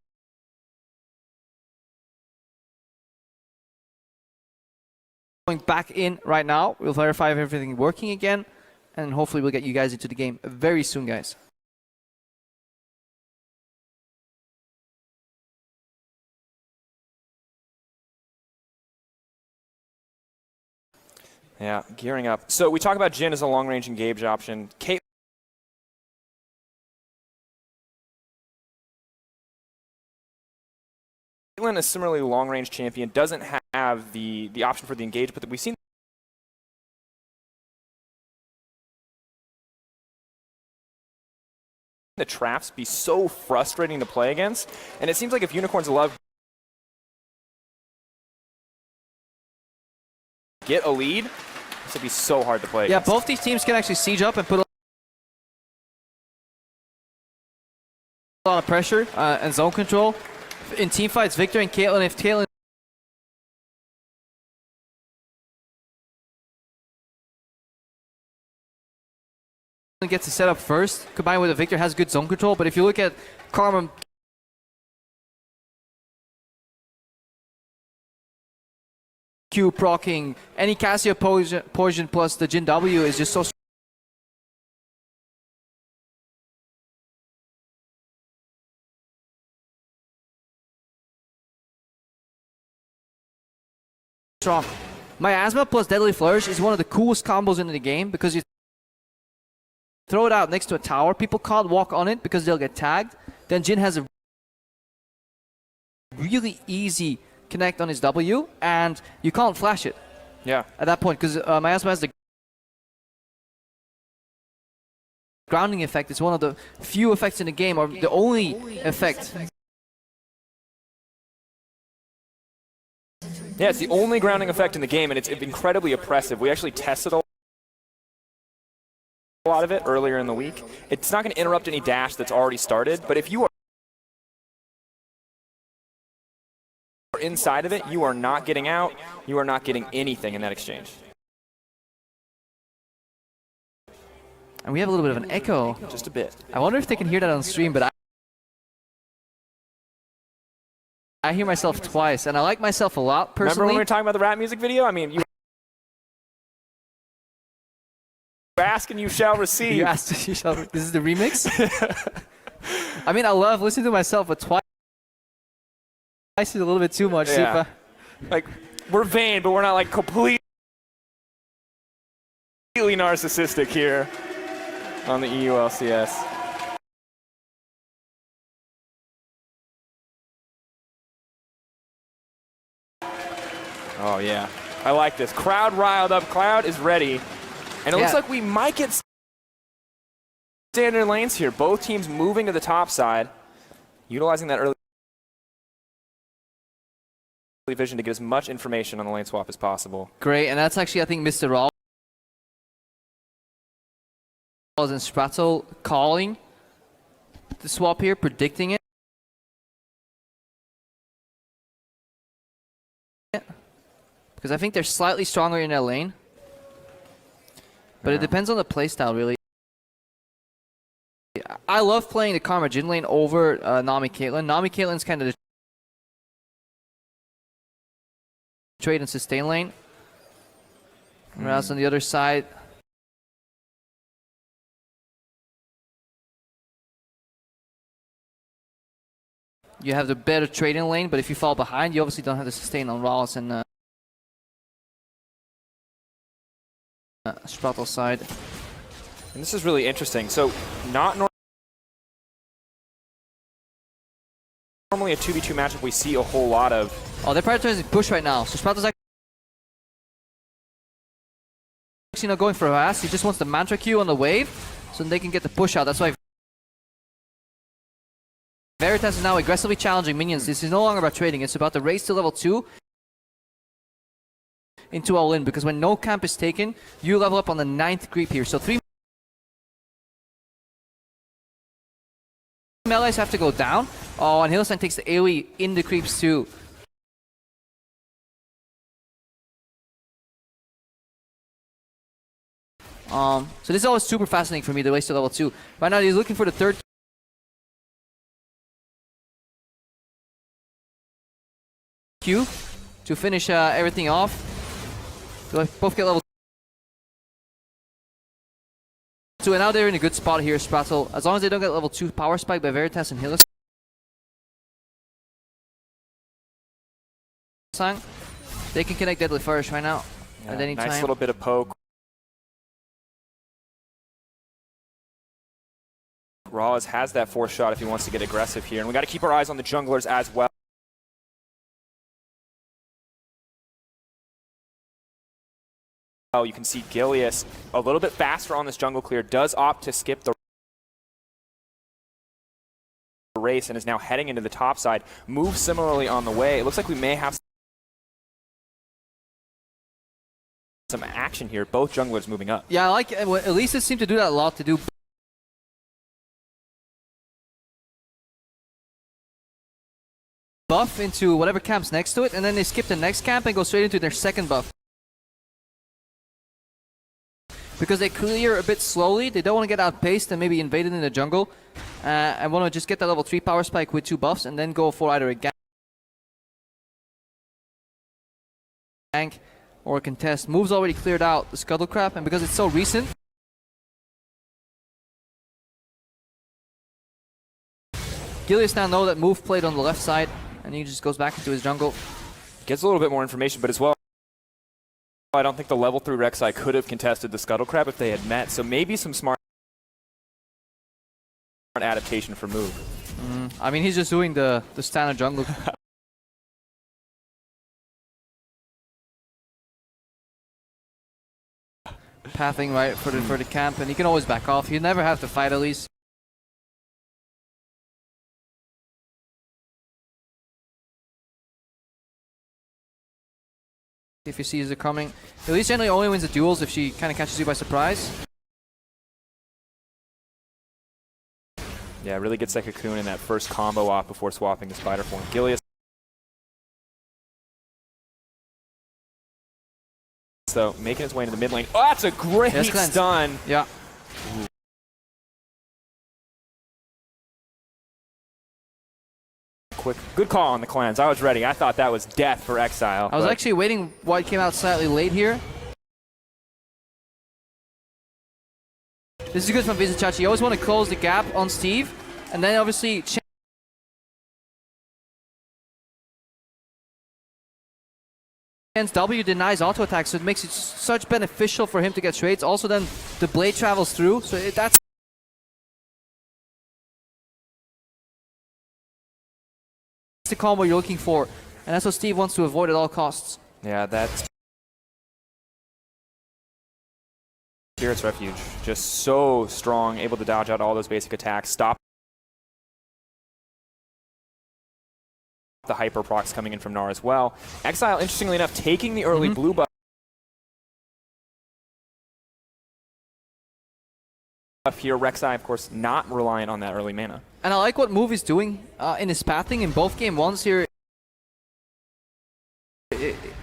back in right now. We'll verify if everything working again. And hopefully we'll get you guys into the game very soon, guys. Yeah, gearing up. So we talk about Jhin as a long-range engage option. Caitlyn is similarly long-range champion, doesn't have the option for the engage, but we've seen the traps be so frustrating to play against, and it seems like if Unicorns love get a lead, this would be so hard to play against. Yeah, both these teams can actually siege up and put a lot of pressure and zone control. In team fights, Victor and Caitlyn, if Caitlyn gets the setup first, combined with a Victor has good zone control, but if you look at Karma Q proccing, any Cassia poison plus the Jhin W is just so strong. Miasma plus Deadly Flourish is one of the coolest combos in the game because you throw it out next to a tower, people can't walk on it because they'll get tagged. Then Jhin has a really easy connect on his W, and you can't flash it. Yeah. At that point, because Miasma has the grounding effect. It's one of the few effects in the game, or the only effect. Yeah, it's the only grounding effect in the game, and it's incredibly oppressive. We actually tested a lot of it earlier in the week. It's not going to interrupt any dash that's already started, but if you are inside of it, you are not getting out, you are not getting anything in that exchange. And we have a little bit of an echo. Just a bit. I wonder if they can hear that on stream, but I hear myself twice, and I like myself a lot, personally. Remember when we were talking about the rap music video? I mean, you ask and you shall receive. You asked and you shall receive. This is the remix? I mean, I love listening to myself, but twice is a little bit too much. Yeah. Like, we're vain, but we're not like completely narcissistic here on the EULCS. Oh yeah, I like this. Crowd riled up, Cloud is ready. And it looks like we might get standard lanes here. Both teams moving to the top side, utilizing that early vision to get as much information on the lane swap as possible. Great, and that's actually, I think, Mr. Rawls and Spratzel calling the swap here, predicting it. Because I think they're slightly stronger in their lane. But it depends on the playstyle, really. I love playing the Karma Jin lane over Nami Caitlyn. Nami Caitlyn's kind of the trade and sustain lane. Whereas on the other side, you have the better trading lane, but if you fall behind, you obviously don't have the sustain on Rawls and Spratzel's side. And this is really interesting. So, not normally a 2v2 matchup we see a whole lot of. Oh, they're prioritizing push right now. So Spratzel's actually not going for a fast. He just wants the Mantra Q on the wave so they can get the push out. That's why Veritas is now aggressively challenging minions. This is no longer about trading. It's about the race to level 2 into all in, because when no camp is taken, you level up on the 9th creep here. So 3 melees have to go down. Oh, and Hillstein takes the AoE in the creeps too. So this is always super fascinating for me, the race to level 2. Right now he's looking for the 3rd Q to finish everything off. So both get level 2, and now they're in a good spot here, Spratzel. As long as they don't get level 2 power spike by Veritas and Hillstein, they can connect Deadly Flourish right now at any time. Nice little bit of poke. Rawls has that 4th shot if he wants to get aggressive here, and we got to keep our eyes on the junglers as well. You can see Gilius a little bit faster on this jungle clear, does opt to skip the race and is now heading into the top side. Moves similarly on the way. It looks like we may have some action here. Both junglers moving up. Yeah, I like it. Well, Elisa seemed to do that a lot, to do buff into whatever camp's next to it, and then they skip the next camp and go straight into their second buff. Because they clear a bit slowly, they don't want to get outpaced and maybe invaded in the jungle. And want to just get that level 3 power spike with 2 buffs and then go for either a gank or a contest. Move's already cleared out the Scuttle Crab, and because it's so recent, Gilius now know that move played on the left side, and he just goes back into his jungle. Gets a little bit more information, but as well, I don't think the level 3 Rek'Sai could have contested the Scuttle Crab if they had met, so maybe some smart adaptation for move. I mean, he's just doing the standard jungle. Pathing right for the camp, and he can always back off. You never have to fight at least. If he sees it coming. Elise generally only wins the duels if she kind of catches you by surprise. Yeah, really gets that cocoon in that first combo off before swapping the Spider form. Gilius, though, making his way into the mid lane. Oh, that's a great stun. Yeah. quick. Good call on the cleanse. I was ready. I thought that was death for Exile. I was actually waiting why it came out slightly late here. This is good from Vizichachi. You always want to close the gap on Steve. And then obviously Chen's W denies auto attack, so it makes it such beneficial for him to get trades. Also then the blade travels through, so that's the combo you're looking for. And that's what Steve wants to avoid at all costs. Yeah, that's Spirit's Refuge, just so strong, able to dodge out all those basic attacks, stop the hyper procs coming in from Gnar as well. Exile, interestingly enough, taking the early blue buff here. Rek'Sai, of course, not reliant on that early mana. And I like what Move is doing in his pathing in both game ones here.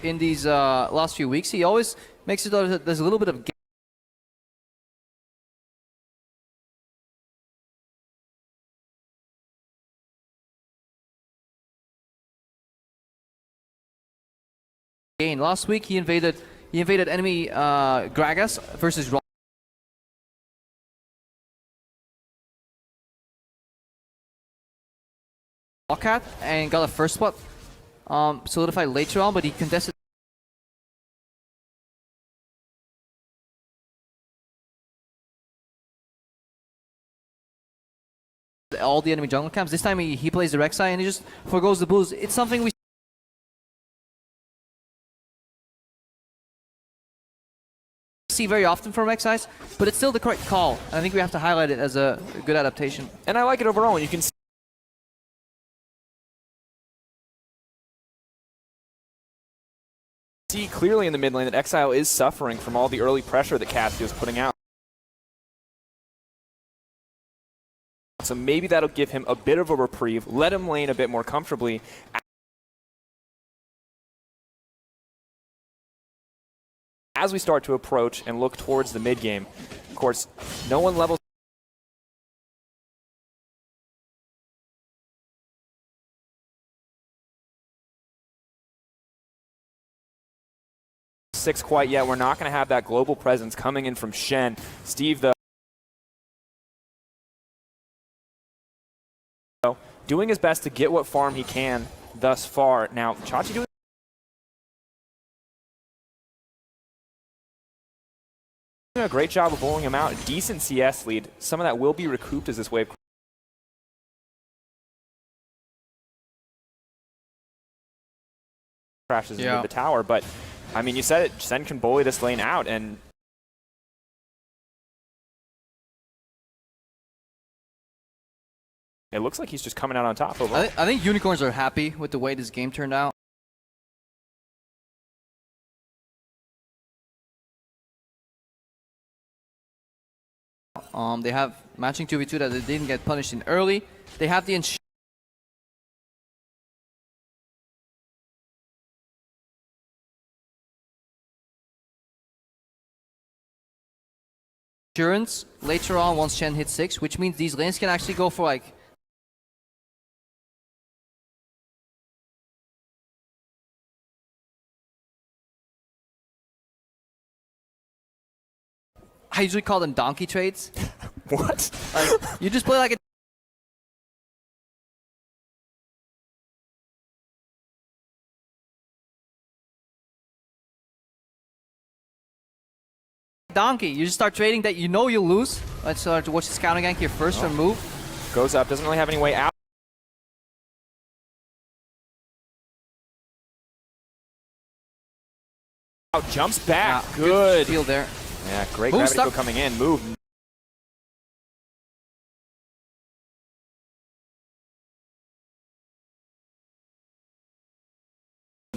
In these last few weeks, he always makes it that there's a little bit of gain. Last week he invaded enemy Gragas versus Roccat and got a first spot solidified later on, but he contested all the enemy jungle camps. This time he plays the Rek'Sai and he just forgoes the blues. It's something we see very often from Rek'Sais, but it's still the correct call. And I think we have to highlight it as a good adaptation. And I like it overall. You can see clearly in the mid lane that Exile is suffering from all the early pressure that Cassio is putting out. So maybe that'll give him a bit of a reprieve, let him lane a bit more comfortably. As we start to approach and look towards the mid game, of course, no one levels six quite yet. We're not going to have that global presence coming in from Shen. Steve, though, doing his best to get what farm he can thus far. Now, Chachi doing a great job of bowling him out. Decent CS lead. Some of that will be recouped as this wave crashes into the tower. But, I mean, you said it, Sen can bully this lane out, and it looks like he's just coming out on top overall. I think Unicorns are happy with the way this game turned out. They have matching 2v2 that they didn't get punished in early. They have the insurance later on once Shen hits 6, which means these lanes can actually go for like I usually call them donkey trades. What? Like, you just play like a donkey. You just start trading that you know you'll lose. Let's start to watch this counter gank here first from Move. Goes up, doesn't really have any way out. Jumps back. Yeah, good field there. Yeah, great Move gravity stuck. go coming in. Move.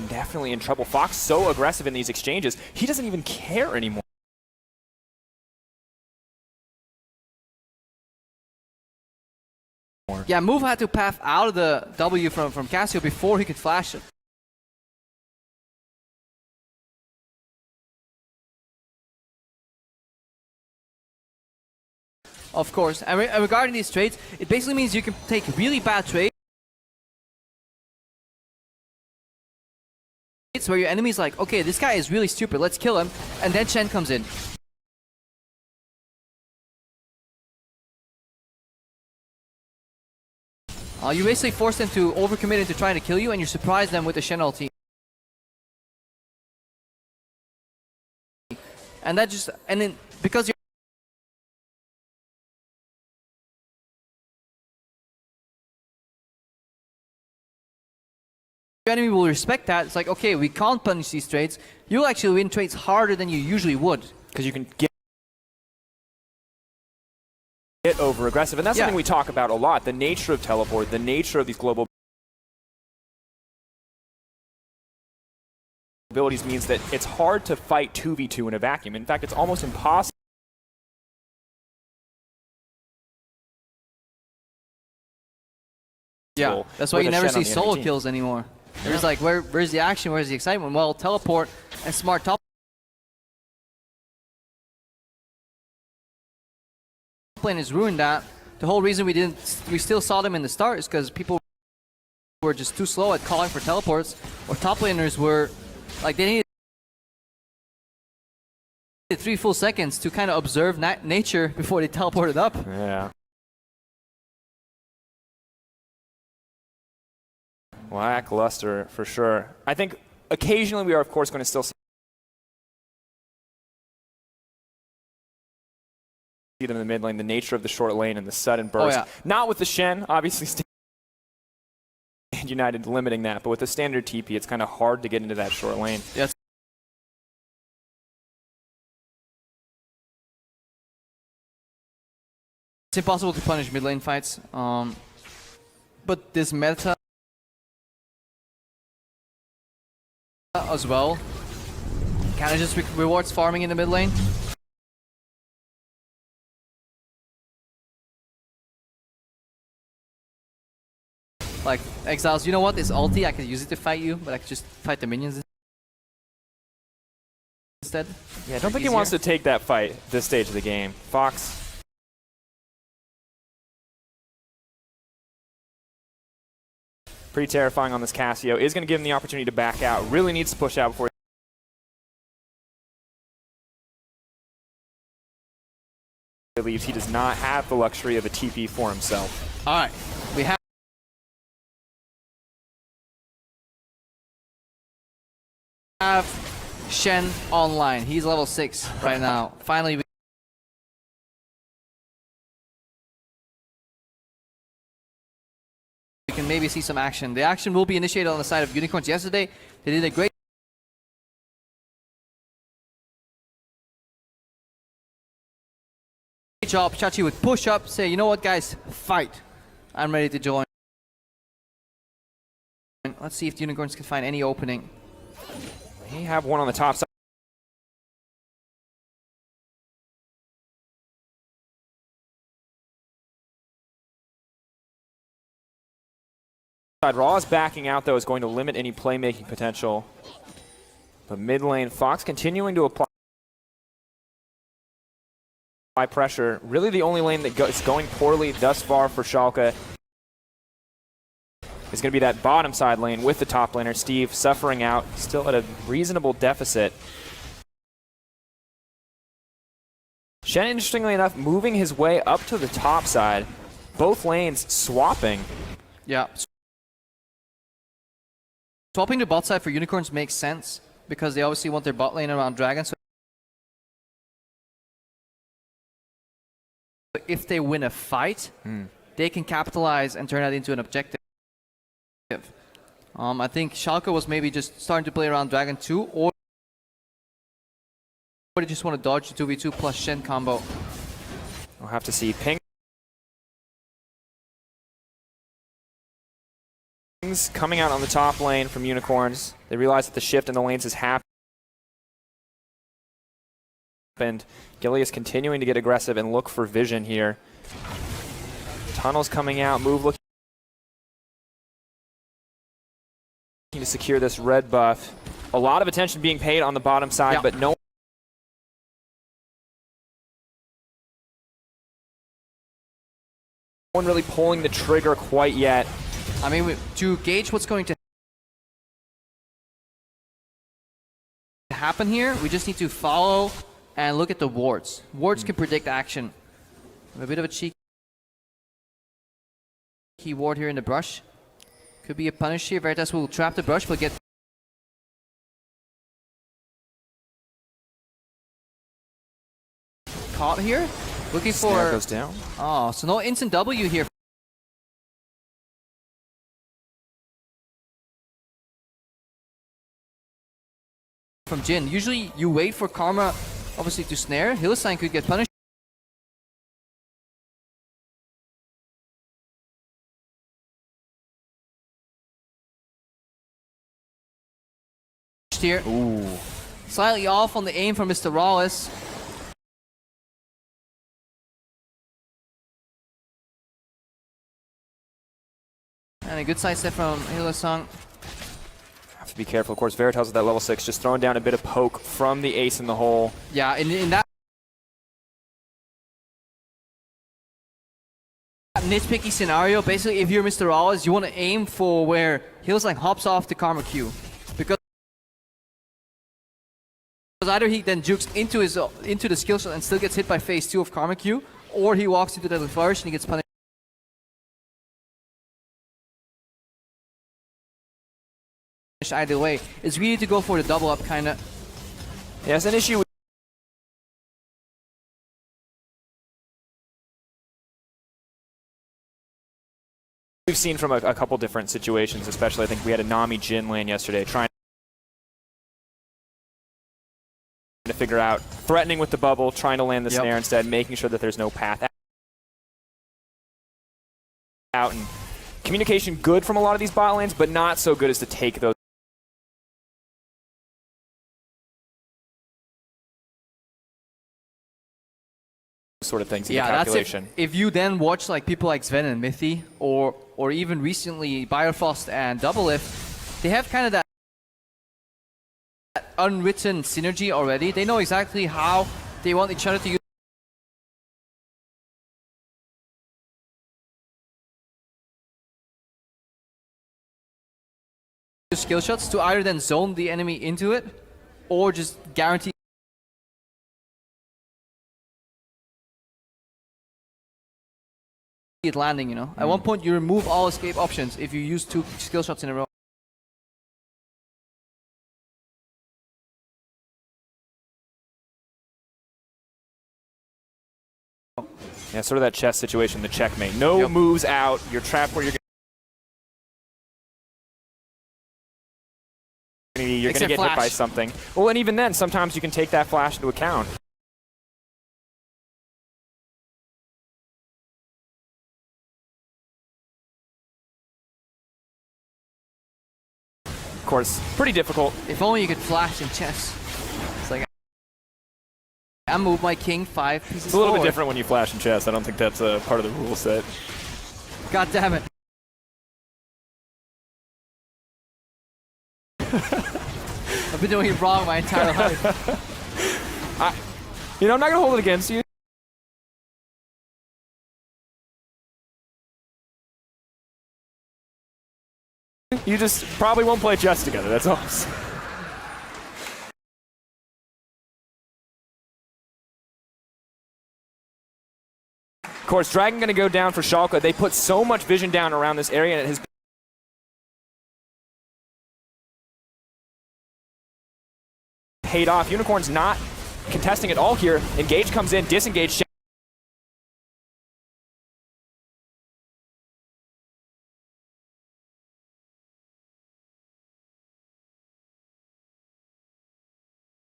Definitely in trouble. Fox so aggressive in these exchanges, he doesn't even care anymore. Yeah, Move had to path out of the W from Cassio before he could flash it. Of course, and regarding these trades, it basically means you can take really bad trades where your enemy's like, okay, this guy is really stupid, let's kill him, and then Shen comes in. You basically force them to overcommit into trying to kill you, and you surprise them with the Shen ulti. And that just, and then because your enemy will respect that, it's like, okay, we can't punish these trades. You'll actually win trades harder than you usually would. Because you can get over aggressive, and that's something we talk about a lot. The nature of teleport, the nature of these global abilities means that it's hard to fight 2v2 in a vacuum. In fact, it's almost impossible. Yeah, that's why you never see solo kills anymore. There's like, where's the action, where's the excitement? Well, teleport and smart top lane has ruined that. The whole reason we still saw them in the start is because people were just too slow at calling for teleports, or top laners were like, they needed 3 full seconds to kind of observe nature before they teleported up. Yeah. Lackluster for sure. I think occasionally we are, of course, going to still see them in the mid lane, the nature of the short lane and the sudden burst. Not with the Shen, obviously, United limiting that, but with the standard TP, it's kind of hard to get into that short lane. Yeah, it's impossible to punish mid lane fights, but this meta as well kind of just rewards farming in the mid lane. Like, Exiles, you know what? This ulti, I could use it to fight you, but I could just fight the minions instead. Yeah, I don't think he wants to take that fight this stage of the game. Fox. Pretty terrifying on this Casio. Is going to give him the opportunity to back out. Really needs to push out before he leaves. He does not have the luxury of a TP for himself. All right, we have Shen online. He's level 6 right now. Finally, we can maybe see some action. The action will be initiated on the side of Unicorns. Yesterday, they did a great job. Chachi would push up, say, you know what, guys, fight. I'm ready to join. Let's see if the Unicorns can find any opening. He have one on the top side. Raw is backing out, though, is going to limit any playmaking potential. But mid lane, Fox continuing to apply pressure. Really the only lane that is going poorly thus far for Schalke is going to be that bottom side lane with the top laner, Steve, suffering out, still at a reasonable deficit. Shen, interestingly enough, moving his way up to the top side. Both lanes swapping. Yeah. Swapping to bot side for Unicorns makes sense, because they obviously want their bot lane around Dragon. So if they win a fight, they can capitalize and turn that into an objective. I think Schalke was maybe just starting to play around Dragon 2, or they just want to dodge the 2v2 plus Shen combo. We'll have to see. Pings coming out on the top lane from Unicorns. They realize that the shift in the lanes has happened. Gilius continuing to get aggressive and look for vision here. Tunnels coming out, move looking to secure this red buff. A lot of attention being paid on the bottom side, but no one really pulling the trigger quite yet. I mean, to gauge what's going to happen here. We just need to follow and look at the wards. Wards can predict action. A bit of a cheeky ward here in the brush. Could be a punish here. Veritas will trap the brush, but get caught here. Looking Snare for... goes down. Oh, so no instant W here. From Jin. Usually you wait for Karma, obviously, to snare. Hillesign could get punished here. Ooh. Slightly off on the aim from Mr. Rawless. And a good side step from Hillesong. Have to be careful. Of course, Veritas with that level 6, just throwing down a bit of poke from the ace in the hole. Yeah, in that nitpicky scenario, basically, if you're Mr. Rawless, you want to aim for where Hillesong hops off the Karma Q. Because either he then jukes into the skill shot and still gets hit by phase 2 of Karma Q, or he walks into the flourish and he gets punished. Either way, it's really to go for the double up, kind of. Yeah, it's an issue. We've seen from a couple different situations, especially I think we had a Nami Jin lane yesterday, trying to figure out, threatening with the bubble, trying to land the snare instead, making sure that there's no path out. And communication good from a lot of these bot lanes, but not so good as to take those sort of things in the calculation. That's if you then watch like people like Sven and Mithy, or even recently Biofrost and Doublelift, they have kind of that unwritten synergy already. They know exactly how they want each other to use skill shots to either then zone the enemy into it, or just guarantee it landing, you know. At one point you remove all escape options if you use 2 skill shots in a row. Yeah, sort of that chess situation, the checkmate. No moves out, you're trapped where you're going to get hit by something. Well, and even then, sometimes you can take that flash into account. Of course, pretty difficult. If only you could flash in chess. It's like, I move my king 5 pieces It's a little forward. bit different when you flash in chess. I don't think that's a part of the rule set. God damn it. I've been doing it wrong my entire life. You know, I'm not going to hold it against you. You just probably won't play chess together, that's all. Of course, Dragon going to go down for Schalke. They put so much vision down around this area, and it has paid off. Unicorn's not contesting at all here. Engage comes in, disengage.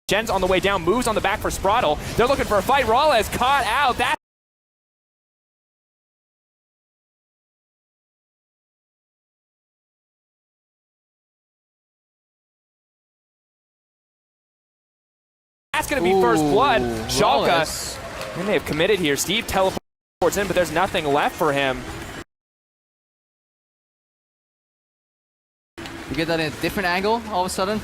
Jen's on the way down, moves on the back for Spraddle. They're looking for a fight. Rawless caught out. That's going to be first blood. Schalke, they may have committed here. Steve teleports in, but there's nothing left for him. You get that in a different angle all of a sudden.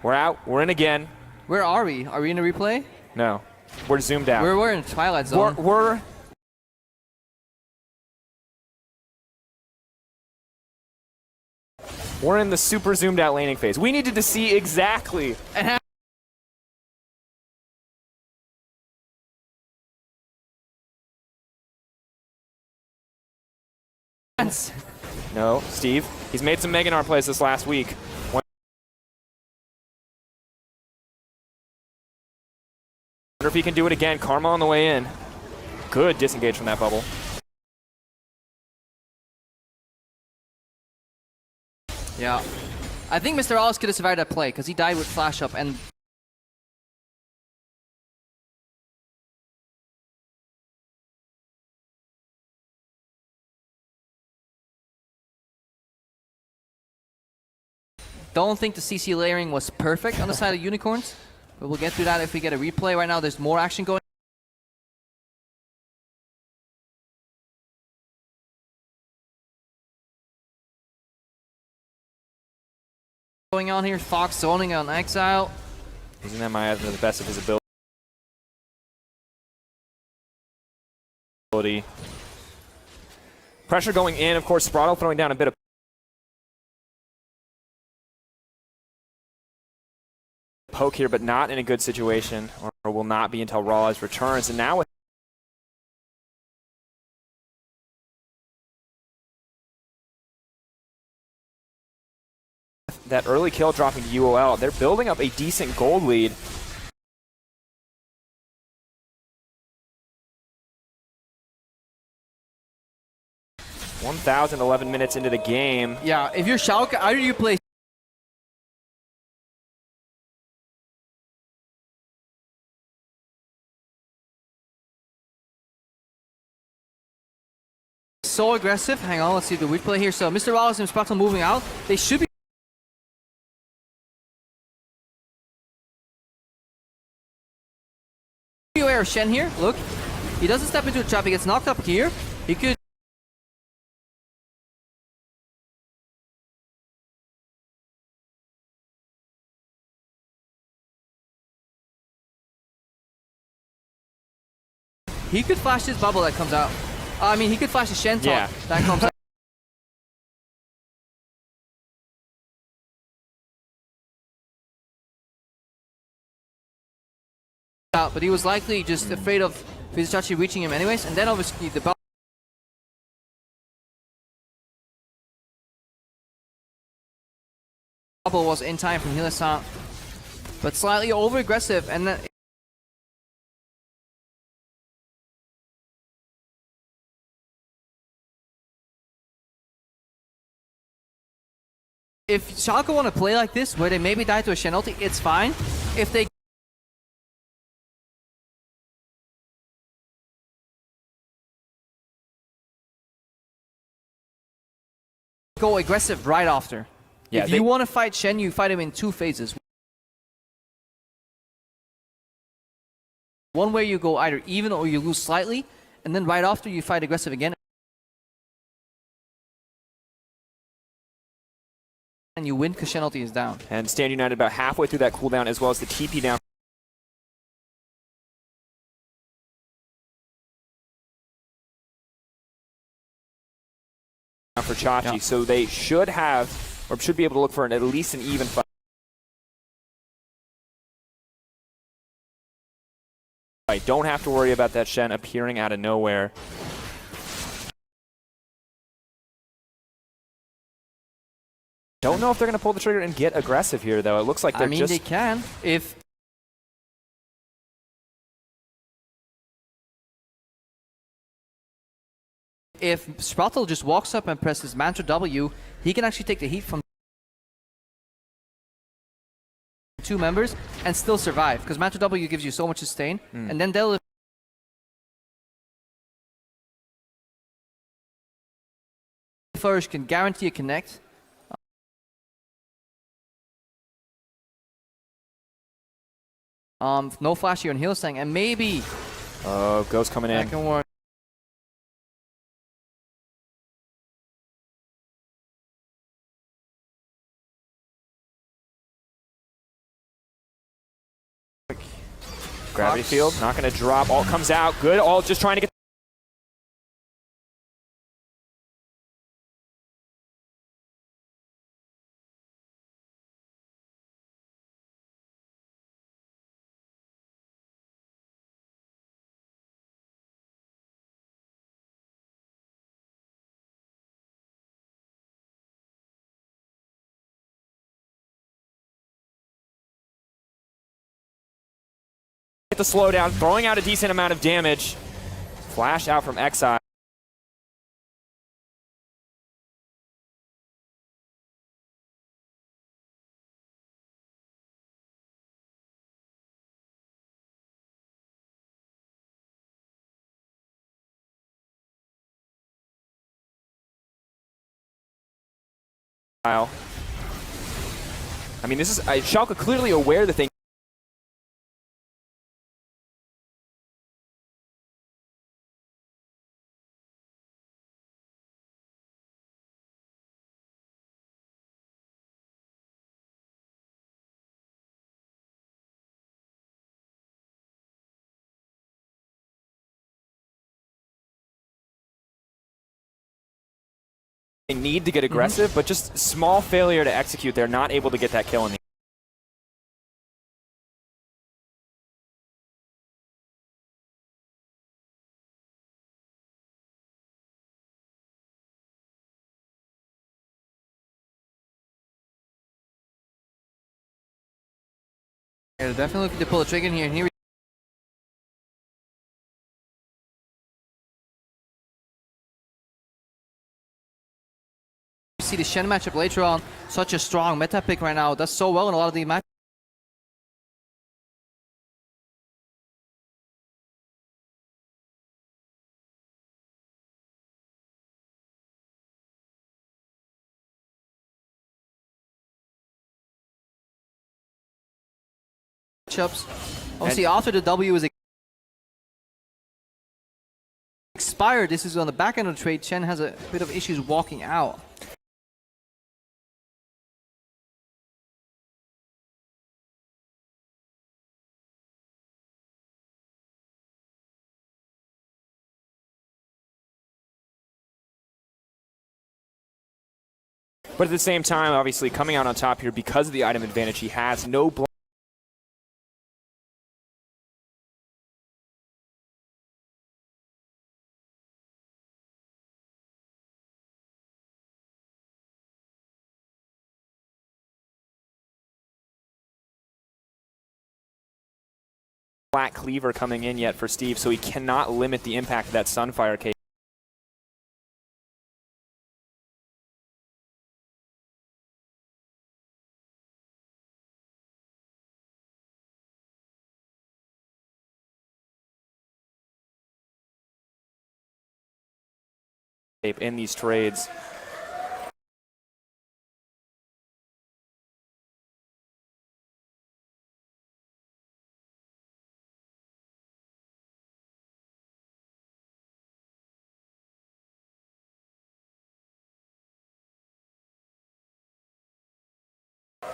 We're out. We're in again. Where are we? Are we in a replay? No. We're zoomed out. We're in Twilight Zone. We're We're in the super zoomed out laning phase. We needed to see exactly. No, Steve. He's made some Meganar plays this last week. Wonder if he can do it again. Karma on the way in. Good disengage from that bubble. Yeah. I think Mr. Alice could have survived that play because he died with flash up and don't think the CC layering was perfect on the side of Unicorns, but we'll get through that if we get a replay. Right now there's more action going. On here, Fox zoning on Exile. Using that Maya to the best of his ability. Pressure going in, of course, Sprottle throwing down a bit of poke here, but not in a good situation, or will not be until Rawleyes returns. And now with that early kill dropping to UOL, they're building up a decent gold lead. $1,011 minutes into the game. Yeah, if you're Schalke, either you play so aggressive. Hang on, let's see the replay here. So Mr. Wallace and Sprottle moving out. They should be aware of Shen here. Look, he doesn't step into a trap. He gets knocked up here. He could flash this bubble that comes out. I mean, he could flash a Shen talk that comes out. But he was likely just afraid of Vizicachi reaching him anyways, and then obviously the bubble was in time from Hila-san, but slightly over-aggressive, and then if Schalke want to play like this, where they maybe die to a Shen ulti, it's fine. If they go aggressive right after. Yeah, if you want to fight Shen, you fight him in two phases. One where you go either even or you lose slightly, and then right after you fight aggressive again. And you win because Shen ulti is down. And Stand United about halfway through that cooldown, as well as the TP down. For Chachi, so they should have, or should be able to look for at least an even fight. Don't have to worry about that Shen appearing out of nowhere. Don't know if they're going to pull the trigger and get aggressive here, though. It looks like they're they can. If Sprottle just walks up and presses Mantra W, he can actually take the heat from two members and still survive, because Mantra W gives you so much sustain, and then they'll Flourish can guarantee a connect. No flash here on Hillsang, and maybe Ghost coming in. That can work. Gravity field, not going to drop. All comes out. Good. All just trying to get the slowdown, throwing out a decent amount of damage. Flash out from Exile. I mean, this is Schalke clearly aware that they need to get aggressive, but just small failure to execute. They're not able to get that kill in the Yeah, they're definitely looking to pull the trigger in here. And here we see the Shen matchup later on. Such a strong meta pick right now. Does so well in a lot of the matches. Obviously, after the W is expired, this is on the back end of the trade. Chen has a bit of issues walking out. But at the same time, obviously, coming out on top here because of the item advantage he has, no flat cleaver coming in yet for Steve, so he cannot limit the impact of that Sunfire case. In these trades.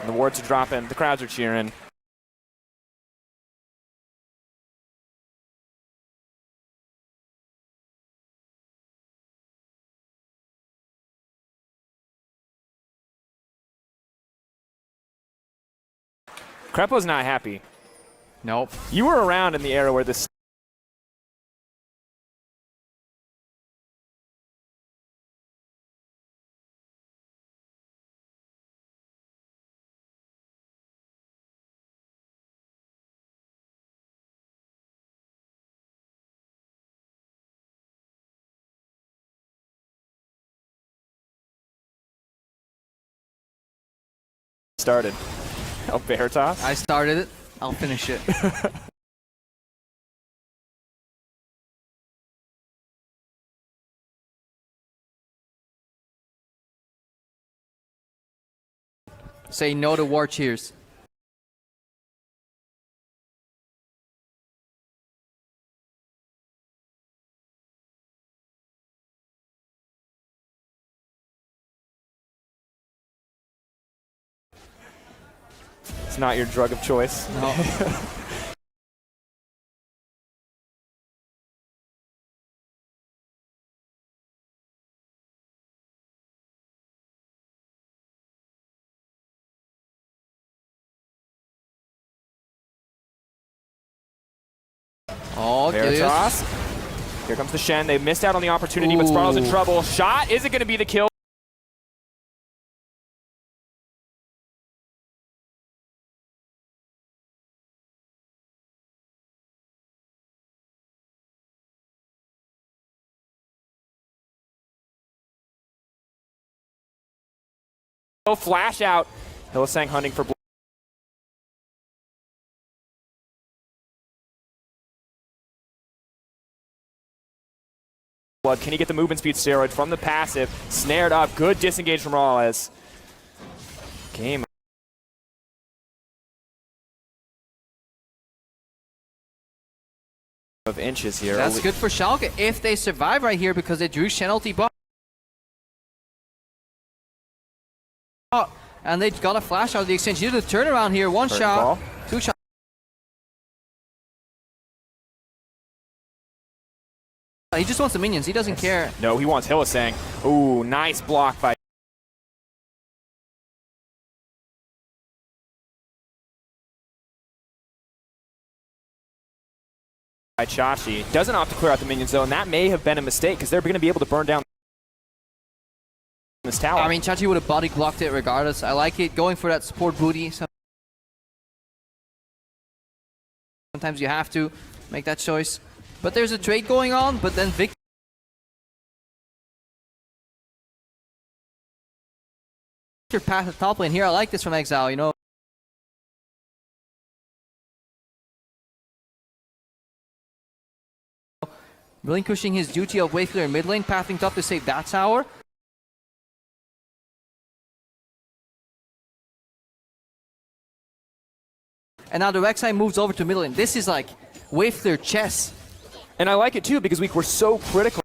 And the wards are dropping, the crowds are cheering. Crepo's not happy. Nope. You were around in the era where this started. Oh, Veritas? I started it. I'll finish it. Say no to war cheers. It's not your drug of choice. No. Oh, Veritas. Here comes the Shen. They missed out on the opportunity, but Spartle's in trouble. Shot. Is it going to be the kill? Flash out. Hylissang hunting for blood. Can he get the movement speed steroid from the passive? Snared up. Good disengage from Morales. Game. Of inches here. That's good for Schalke if they survive right here because they drew Shenalty bot. And they got a flash out of the exchange. You did a turnaround here. One shot, Ball. two shots. He just wants the minions. He doesn't care. No, he wants Hylissang. Ooh, nice block by Chachi. Doesn't opt to clear out the minions though, and that may have been a mistake because they're going to be able to burn down this tower. I mean, Chachi would have body blocked it regardless. I like it. Going for that support booty. Sometimes you have to make that choice. But there's a trade going on, but then Victor path the top lane here. I like this from Exile, you know. Relinquishing his duty of wave clear in mid lane, pathing top to save that tower. And now the Rek'Sai moves over to mid lane. This is like wave clear chess. And I like it too because we were so critical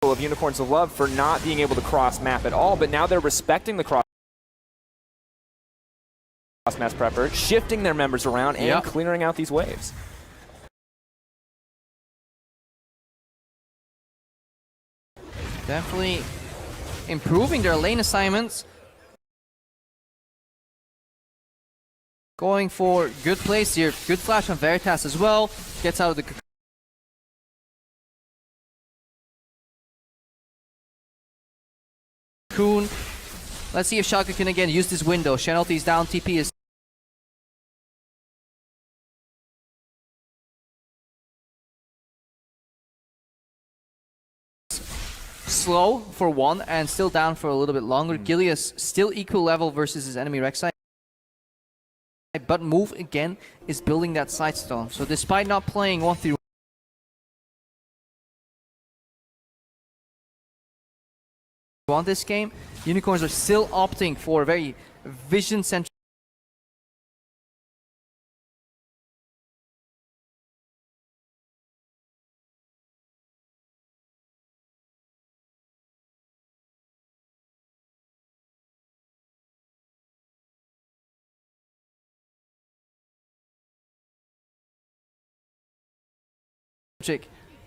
of Unicorns of Love for not being able to cross map at all, but now they're respecting the cross map prepper, shifting their members around and clearing out these waves. Definitely improving their lane assignments. Going for good plays here. Good flash on Veritas as well. Gets out of the cocoon. Let's see if Schalke can again use this window. Shenalty's down, TP is slow for one and still down for a little bit longer. Gilius still equal level versus his enemy Rek'Sai. But Move again is building that side stone. So despite not playing 1-3-1 this game, Unicorns are still opting for a very vision-centric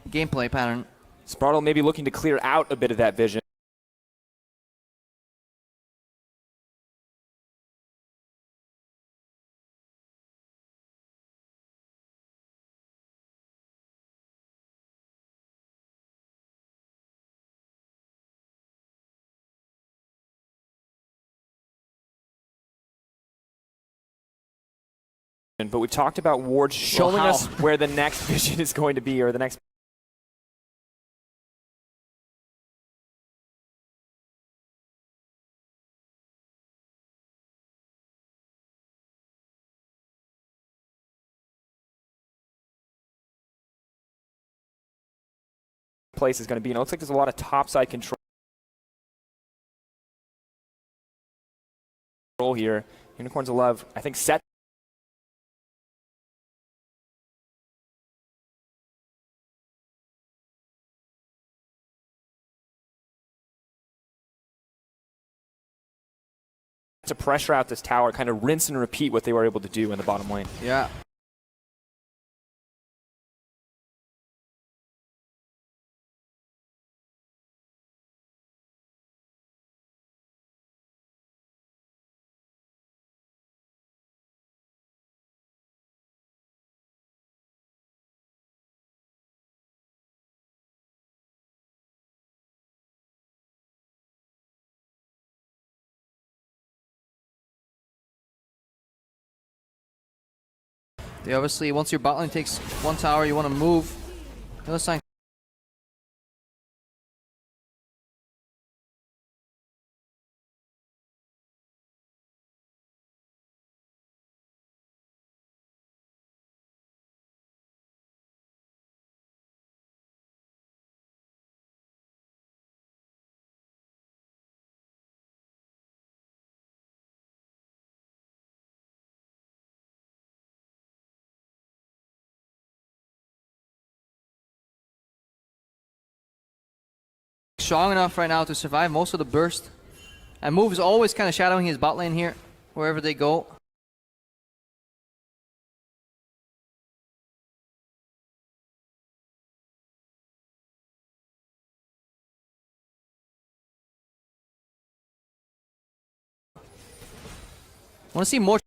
gameplay pattern. Spartle maybe looking to clear out a bit of that vision. But we've talked about Ward showing us where the next vision is going to be, or the next place is going to be. And it looks like there's a lot of topside control here. Unicorns of Love, I think, set to pressure out this tower, kind of rinse and repeat what they were able to do in the bottom lane. Yeah. They obviously, once your bot lane takes one tower, you want to move. Hylissang strong enough right now to survive most of the burst. And Move is always kind of shadowing his bot lane here, wherever they go. I want to see more.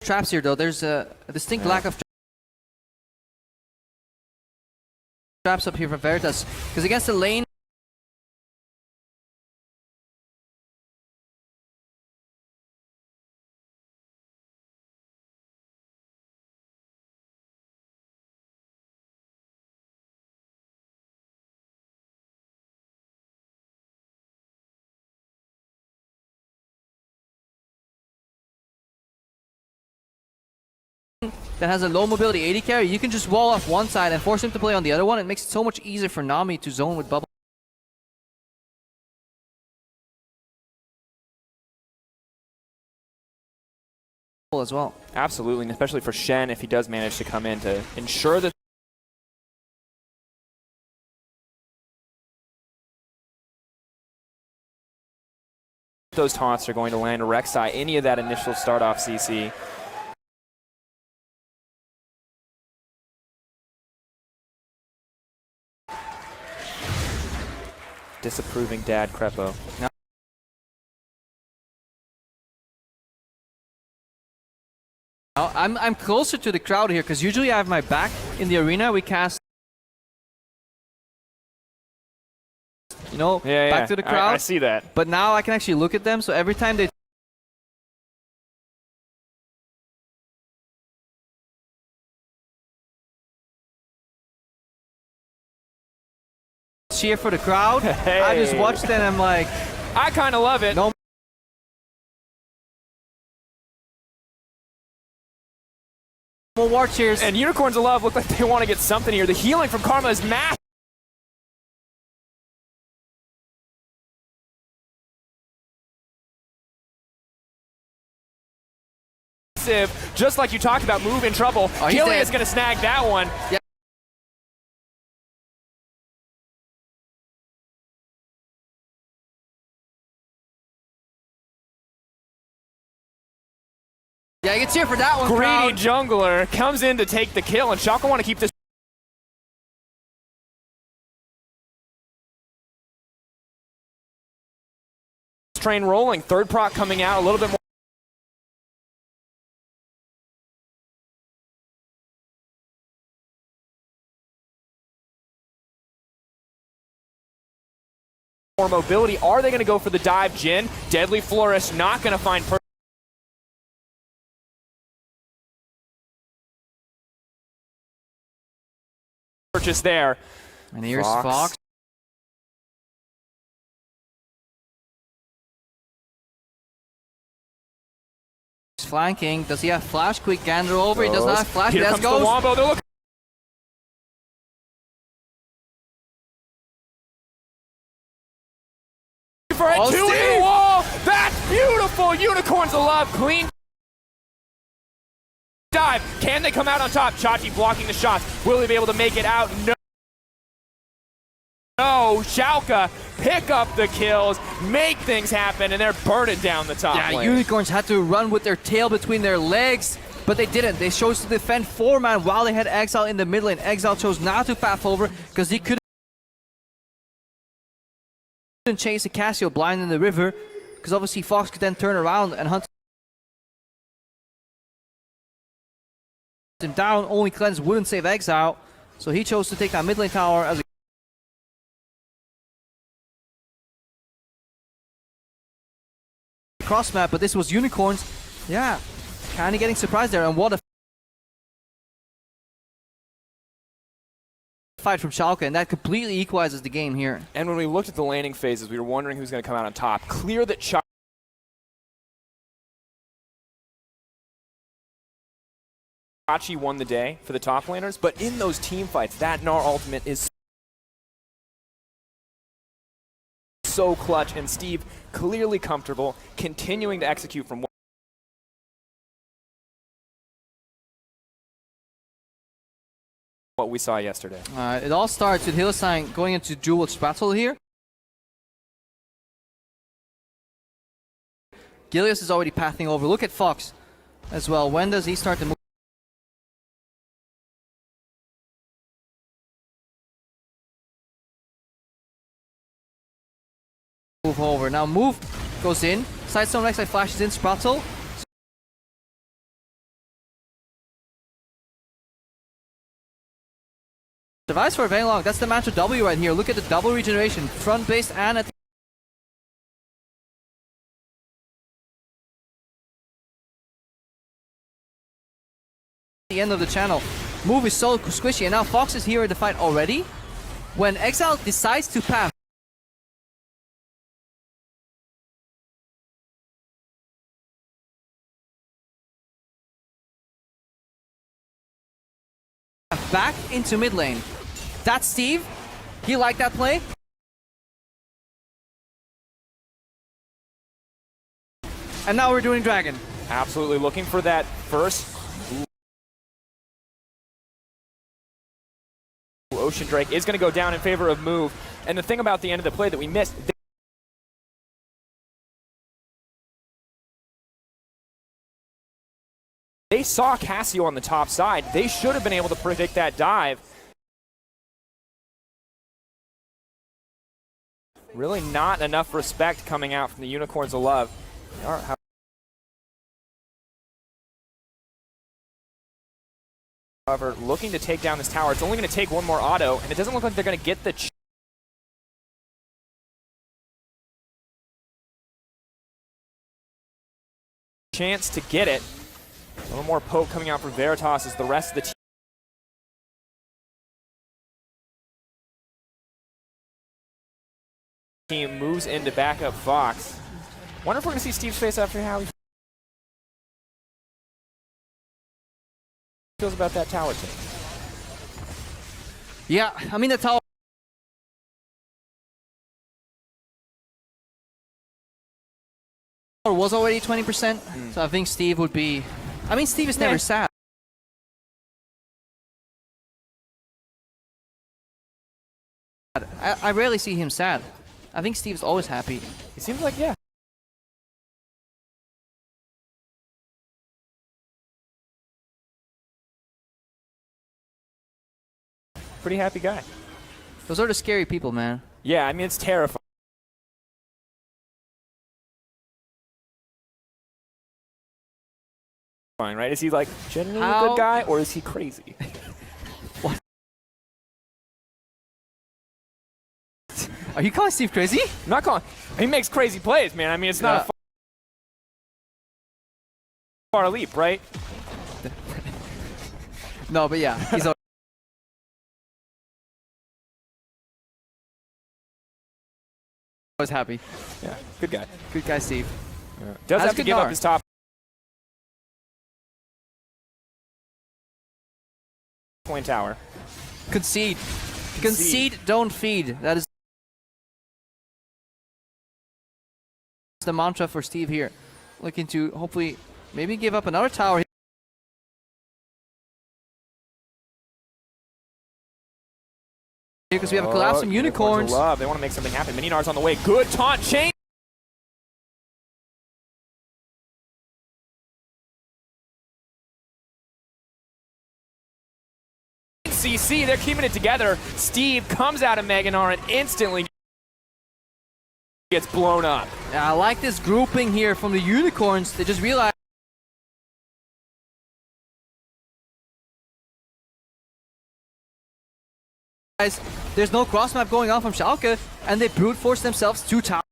Traps here though. There's a distinct lack of traps up here for Veritas, because against the lane that has a low mobility AD carry, you can just wall off one side and force him to play on the other one. It makes it so much easier for Nami to zone with bubble as well. Absolutely, and especially for Shen if he does manage to come in to ensure that those taunts are going to land Rek'Sai any of that initial start off CC. Disapproving dad Crepo. Now I'm closer to the crowd here because usually I have my back in the arena. We cast, you know, back to the crowd. I see that. But now I can actually look at them. So every time they cheer for the crowd, hey. I just watched it and I'm like, I kind of love it. No more war cheers. And Unicorns of Love look like they want to get something here. The healing from Karma is massive. Just like you talked about, Move in trouble. Gilly is going to snag that one. Yeah. Yeah, you can cheer for that one, Greedy crowd. jungler comes in to take the kill, and Shaka want to keep this train rolling. Third proc coming out a little bit more mobility. Are they going to go for the dive? Jin, Deadly Flourish, not going to find purchase there. And here's Fox. He's flanking. Does he have flash? Quick gander over. He does not have flash. Here Let's comes go. the Wombo. They're looking for a two in the wall. That's beautiful. Unicorns of Love. Clean dive. Can they come out on top? Chachi blocking the shots. Will they be able to make it out? No. No. Schalke pick up the kills, make things happen, and they're burning down the top lane. Unicorns had to run with their tail between their legs, but they didn't. They chose to defend 4-man while they had Exile in the mid lane. Exile chose not to path over because he couldn't chase a Cassio blind in the river, because obviously Fox could then turn around and hunt him down. Only Cleanse wouldn't save Exile, so he chose to take that mid lane tower as a cross map, but this was Unicorns. Yeah, kind of getting surprised there, and what a fight from Schalke, and that completely equalizes the game here. And when we looked at the laning phases, we were wondering who's going to come out on top. Clear that Chachi won the day for the top laners, but in those team fights, that Gnar ultimate is so clutch, and Steve clearly comfortable, continuing to execute from what we saw yesterday. It all starts with Hillesang going into dual battle here. Gilius is already pathing over. Look at Fox as well. When does he start to move? Move over. Now move goes in. Sidestone next side flashes in. Sprattle. Survives for very long. That's the Mantra W right here. Look at the double regeneration. Front base and at the end of the channel. Move is so squishy, and now Fox is here in the fight already. When Exile decides to path back into mid lane. That's Steve. He liked that play. And now we're doing Dragon. Absolutely looking for that first Ocean Drake is going to go down in favor of Move. And the thing about the end of the play that we missed, they saw Cassio on the top side. They should have been able to predict that dive. Really not enough respect coming out from the Unicorns of Love. They are, however, looking to take down this tower. It's only going to take one more auto, and it doesn't look like they're going to get the chance to get it. A little more poke coming out from Veritas as the rest of the team moves in to back up Fox. Wonder if we're going to see Steve's face after how he feels about that tower take. Yeah, I mean the tower was already 20%, so I think Steve would be... I mean, Steve is never sad. I rarely see him sad. I think Steve's always happy. He seems like, yeah. Pretty happy guy. Those are the scary people, man. Yeah, I mean, it's terrifying. Right? Is he like genuinely a good guy, or is he crazy? What? Are you calling Steve crazy? I'm not calling. He makes crazy plays, man. I mean, it's not a far leap, right? No, but yeah, he's always happy. Yeah, good guy. Good guy, Steve. Yeah. Does have to give up his top point tower. Concede. Concede, don't feed. That is the mantra for Steve here. Looking to hopefully maybe give up another tower. Because we have a collapse from Unicorns. They want to make something happen. Mininar's on the way. Good taunt chain. CC, they're keeping it together. Steve comes out of Meganar and instantly gets blown up. Yeah, I like this grouping here from the Unicorns. They just realized there's no cross map going on from Schalke, and they brute force themselves to towers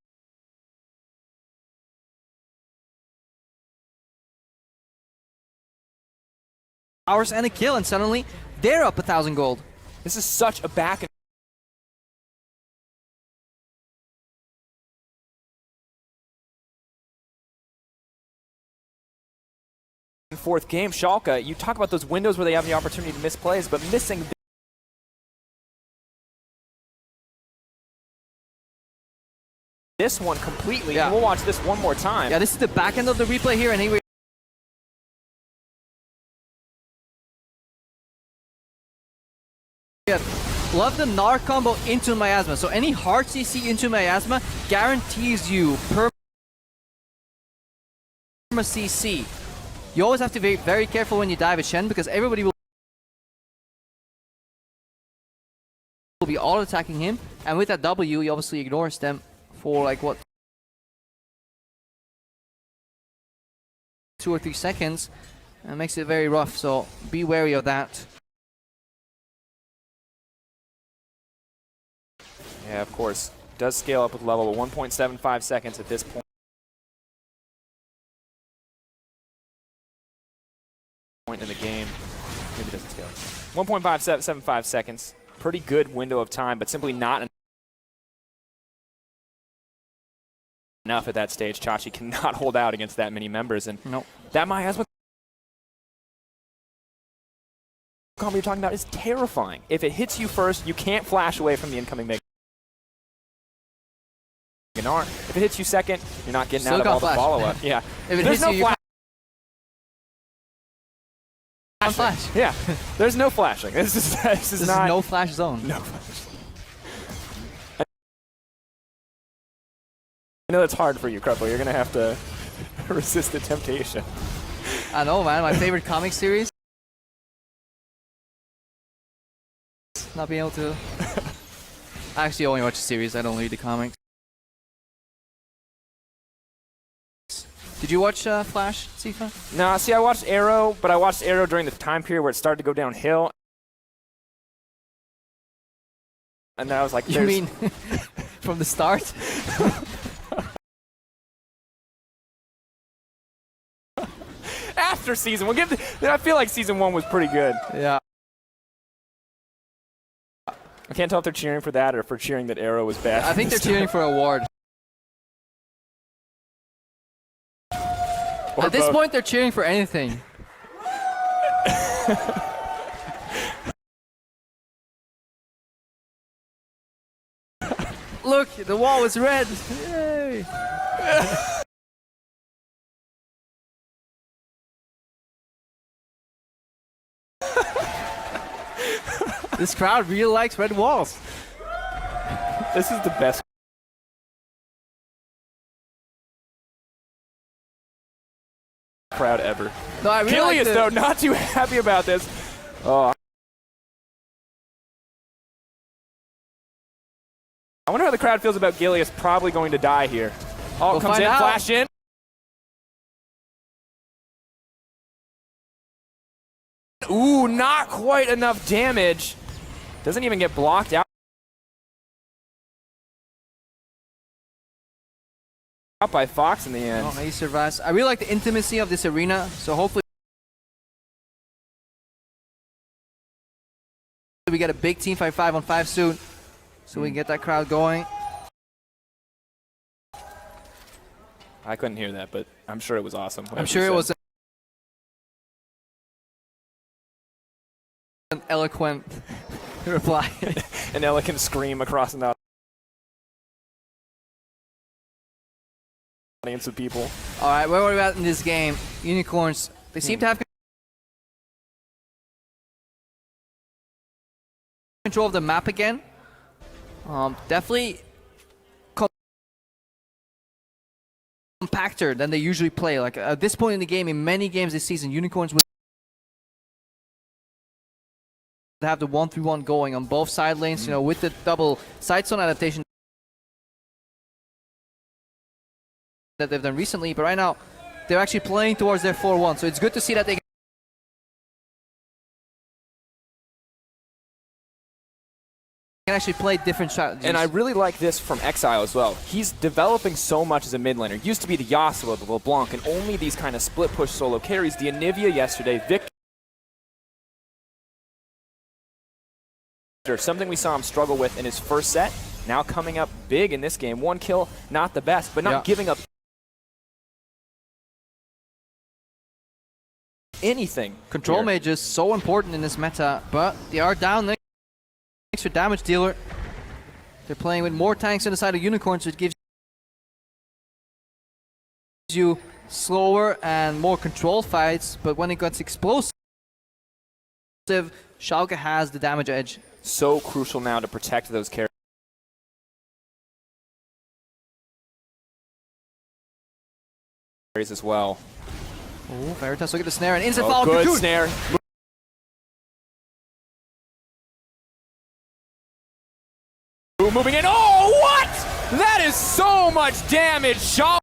and a kill, and suddenly they're up 1,000 gold. This is such a back and forth game. Schalke, you talk about those windows where they have the opportunity to miss plays, but missing this one completely. Yeah. And we'll watch this one more time. Yeah, this is the back end of the replay here, and he love the Gnar combo into Miasma. So any hard CC into Miasma guarantees you perma CC. You always have to be very careful when you dive a Shen because everybody will be all attacking him, and with that W, he obviously ignores them for like what, 2 or 3 seconds, and makes it very rough. So be wary of that. Yeah, of course. Does scale up with level, but 1.75 seconds at this point in the game. Maybe it doesn't scale. 1.575 seconds. Pretty good window of time, but simply not enough at that stage. Chachi cannot hold out against that many members, and that miasma combo you're talking about is terrifying. If it hits you first, you can't flash away from the incoming Mega Gnar. If it hits you second, you're not getting out of all the follow-up. Yeah. If it There's hits no you, flash. Flash. Yeah. There's no flashing. This is not no flash zone. No flash. I know that's hard for you, Kruppo. You're gonna have to resist the temptation. I know, man. My favorite comic series. Not being able to. I actually only watch the series. I don't read the comics. Did you watch Flash, Sifa? No, see, I watched Arrow, but I watched Arrow during the time period where it started to go downhill. And then I was like, you mean from the start? After season one, I feel like season 1 was pretty good. Yeah. I can't tell if they're cheering for that or for cheering that Arrow was bad. I think they're cheering for award. At this point, they're cheering for anything. Look, the wall is red. Yay! This crowd really likes red walls. This is the best crowd ever. No, I really Gilius, though, not too happy about this. Oh. I wonder how the crowd feels about Gilius probably going to die here. Oh, we'll comes in, out. flash in. Ooh, not quite enough damage. Doesn't even get blocked out by Fox in the end. Oh, he survives. I really like the intimacy of this arena, so hopefully we get a big team fight 5-on-5 soon, so we can get that crowd going. I couldn't hear that, but I'm sure it was awesome. I'm sure it was an eloquent reply. An eloquent scream across an audience of people. All right, where are we at in this game? Unicorns, they seem to have control of the map again. Definitely compactor than they usually play. Like at this point in the game, in many games this season, Unicorns would have the 1-3-1 going on both side lanes, you know, with the double side zone adaptation that they've done recently. But right now, they're actually playing towards their 4-1, so it's good to see that they can actually play different strategies. And I really like this from Exile as well. He's developing so much as a mid laner. Used to be the Yasuo, the LeBlanc, and only these kind of split push solo carries. The Anivia yesterday, Victor Something we saw him struggle with in his first set, now coming up big in this game. 1 kill, not the best, but not giving up anything. Control mage is so important in this meta, but they are down the extra damage dealer. They're playing with more tanks on the side of Unicorns, which gives you slower and more controlled fights, but when it gets explosive, Schalke has the damage edge. So crucial now to protect those carries as well. Oh, Veritas, look at the snare, and instant Oh, follow. good Cocoon. snare. Moving in. Oh, what? That is so much damage. Schalke